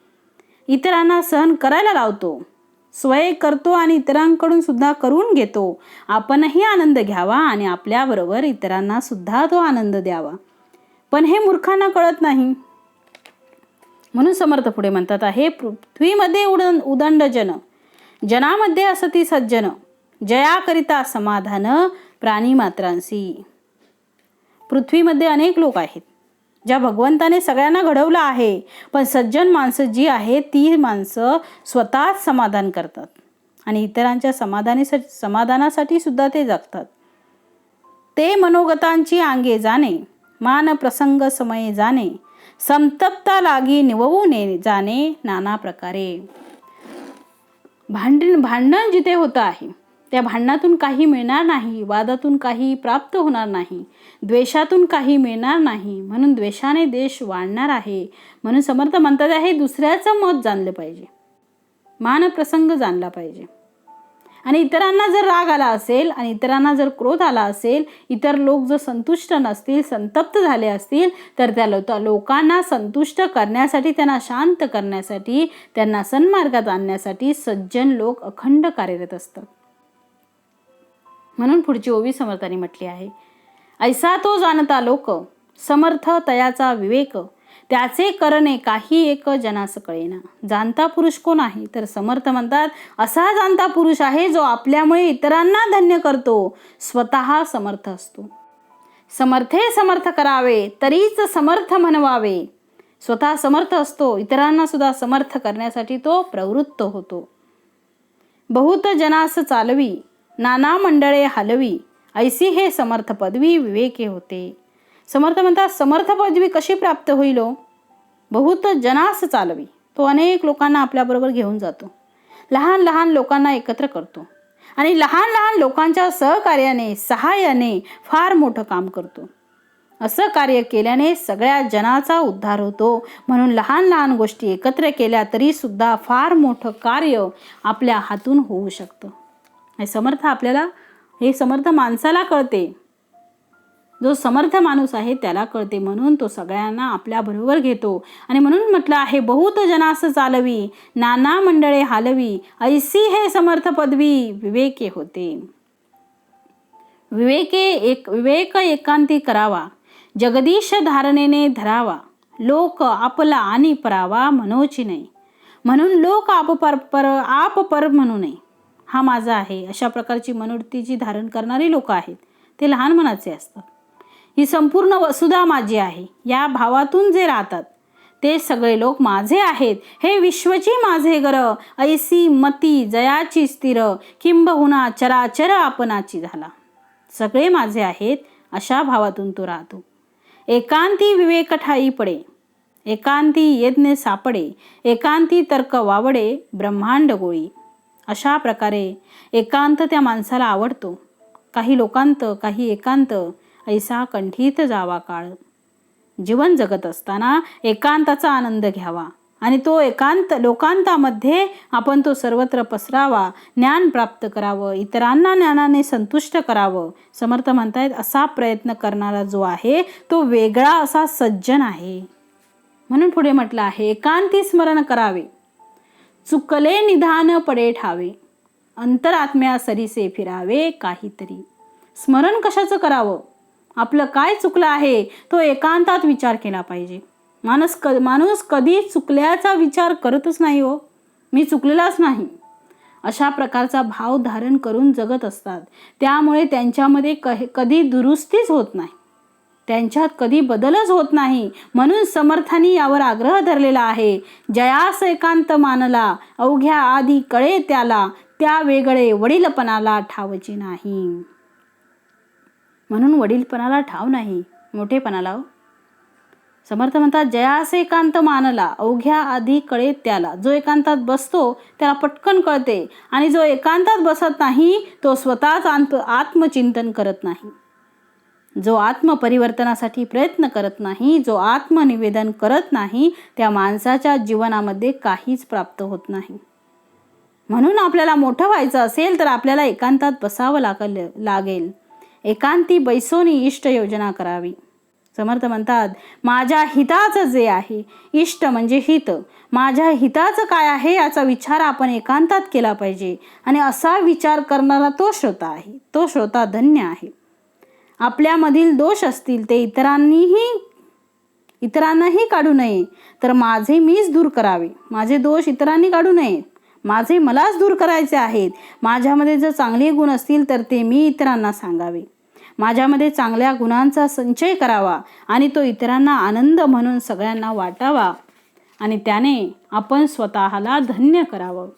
इतरांना सहन करायला लावतो, स्वय करतो आणि इतरांकडून सुद्धा करून घेतो. आपणही आनंद घ्यावा आणि आपल्याबरोबर इतरांना सुद्धा तो आनंद द्यावा. पण हे मूर्खांना कळत नाही. म्हणून समर्थ पुढे म्हणतात आहे पृथ्वीमध्ये उदंड जन, जनामध्ये असती सज्जन, जयाकरिता समाधान प्राणी मात्रांसी. पृथ्वीमध्ये अनेक लोक आहेत ज्या भगवंताने सगळ्यांना घडवलं आहे, पण सज्जन माणसं जी आहेत ती माणसं स्वतःच समाधान करतात आणि इतरांच्या समाधानासाठी सुद्धा ते जगतात. ते मनोगतांची आंगे जाणे, मान प्रसंग समये जाणे, संतप्ता लागी निववू जाणे नाना प्रकारे. भांडण जिथे होतं आहे त्या भांडणातून काही मिळणार नाही, वादातून काही प्राप्त होणार नाही, द्वेषातून काही मिळणार नाही. म्हणून द्वेषाने देश वाढणार आहे. म्हणून समर्थ म्हणतात आहे दुसऱ्याचं मत जाणलं पाहिजे, मान प्रसंग जाणला पाहिजे. आणि इतरांना जर राग आला असेल आणि इतरांना जर क्रोध आला असेल, इतर लोक जर संतुष्ट नसतील, संतप्त झाले असतील, तर त्या लोकांना संतुष्ट करण्यासाठी, त्यांना शांत करण्यासाठी, त्यांना सन्मार्गात आणण्यासाठी सज्जन लोक अखंड कार्यरत असतात. म्हणून पुढची ओवी समर्थांनी म्हटली आहे ऐसा तो जाणता लोक, समर्थ तयाचा विवेक, त्याचे करणे काही एक जनास कळेना. जाणता पुरुष कोण आहे तर समर्थ म्हणतात असा जाणता पुरुष आहे जो आपल्यामुळे इतरांना धन्य करतो, स्वतः समर्थ असतो. समर्थे समर्थ करावे तरीच समर्थ म्हणवावे. स्वतः समर्थ असतो, इतरांना सुद्धा समर्थ करण्यासाठी तो प्रवृत्त होतो. बहुत जनास चालवी, नाना मंडळे हलवी, ऐसी हे समर्थ पदवी विवेके होते. समर्थ म्हणतात समर्थ पदवी कशी प्राप्त होईल? बहुत जनास चालवी, तो अनेक लोकांना आपल्याबरोबर घेऊन जातो, लहान लहान लोकांना एकत्र करतो आणि लहान लहान लोकांच्या सहकार्याने, सहाय्याने फार मोठं काम करतो. असं कार्य केल्याने सगळ्या जनाचा उद्धार होतो. म्हणून लहान लहान गोष्टी एकत्र केल्या तरी सुद्धा फार मोठं कार्य आपल्या हातून होऊ शकतं. हे समर्थ माणसाला कळते, जो समर्थ माणूस आहे त्याला कळते. म्हणून तो सगळ्यांना आपल्या बरोबर घेतो आणि म्हणून म्हटलं आहे बहुत जनास चालवी, नाना मंडळे हालवी, ऐसी हे समर्थ पदवी विवेके होते. विवेक एकांती करावा, जगदीश धारणेने धरावा, लोक आपला आणि परावा मनोची नाही. म्हणून लोक आप पर म्हणू नये, हा माझा आहे अशा प्रकारची मनोवृत्ती जी धारण करणारी लोक आहेत ते लहान मनाचे असतात. ही संपूर्ण वसुधा माझी आहे या भावातून जे राहतात ते सगळे लोक माझे आहेत. हे विश्वची माझे गर, ऐसी मती जयाची स्थिर, किंबहुना चराचर आपणाची झाला. सगळे माझे आहेत अशा भावातून तो राहतो. एकांती विवेक ठाई पडे, एकांती यज्ञ सापडे, एकांती तर्क वावडे, ब्रह्मांड गोळी. अशा प्रकारे एकांत त्या माणसाला आवडतो. काही लोकांत, काही एकांत, ऐसा कंठीत जावा काळ. जीवन जगत असताना एकांताचा आनंद घ्यावा आणि तो एकांत लोकांतामध्ये आपण तो सर्वत्र पसरावा, ज्ञान प्राप्त करावं, इतरांना ज्ञानाने संतुष्ट करावं. समर्थ म्हणतायत असा प्रयत्न करणारा जो आहे तो वेगळा असा सज्जन आहे. म्हणून पुढे म्हटलं आहे, एकांती स्मरण करावे, चुकले निधान पडे ठावे, अंतरात्म्या सरीसे फिरावे काहीतरी. स्मरण कशाचं करावं? आपलं काय चुकलं आहे तो एकांतात विचार केला पाहिजे. माणूस कधी चुकल्याचा विचार करतच नाही हो, मी चुकलेलाच नाही अशा प्रकारचा भाव धारण करून जगत असतात. त्यामुळे त्यांच्यामध्ये कधी दुरुस्तीच होत नाही, त्यांच्यात कधी बदलच होत नाही. म्हणून समर्थांनी यावर आग्रह धरलेला आहे, जयास एकांत मानला, अवघ्या आधी कळे त्याला, त्या वेगळे वडीलपणाला ठावची नाही. म्हणून वडीलपणाला ठाव नाही, मोठेपणाला. समर्थ म्हणतात, जयास एकांत मानला, अवघ्या आधी कळे त्याला. जो एकांतात बसतो त्याला पटकन कळते, आणि जो एकांतात बसत नाही तो स्वतःच आत्मचिंतन करत नाही. जो आत्मपरिवर्तनासाठी प्रयत्न करत नाही, जो आत्मनिवेदन करत नाही, त्या माणसाच्या जीवनामध्ये काहीच प्राप्त होत नाही. म्हणून आपल्याला मोठं व्हायचं असेल तर आपल्याला एकांतात बसावं लागेल. एकांती बैसोनी इष्ट योजना करावी. समर्थ म्हणतात, माझ्या हिताचं जे आहे, इष्ट म्हणजे हित, माझ्या हिताचं काय आहे याचा विचार आपण एकांतात केला पाहिजे. आणि असा विचार करणारा तो श्रोता आहे, तो श्रोता धन्य आहे. आपल्यामधील दोष असतील ते इतरांनाही काढू नये, तर माझे मीच दूर करावे. माझे दोष इतरांनी काढू नये, माझे मलाच दूर करायचे आहेत. माझ्यामध्ये जर चांगले गुण असतील तर ते मी इतरांना सांगावे. माझ्यामध्ये चांगल्या गुणांचा संचय करावा आणि तो इतरांना आनंद म्हणून सगळ्यांना वाटावा, आणि त्याने आपण स्वतःला धन्य करावं.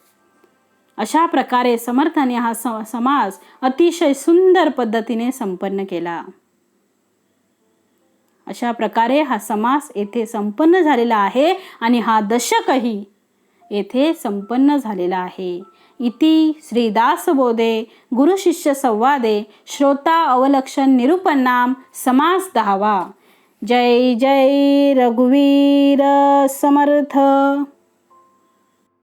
अशा प्रकारे समर्थाने हा समास अतिशय सुंदर पद्धतीने संपन्न केला. अशा प्रकारे हा समास येथे संपन्न झालेला आहे आणि हा दशकही येथे संपन्न झालेला आहे. इति श्रीदासबोधे गुरुशिष्य संवादे श्रोता अवलक्षण निरूपणाम समास 10वा. जय जय रघुवीर समर्थ.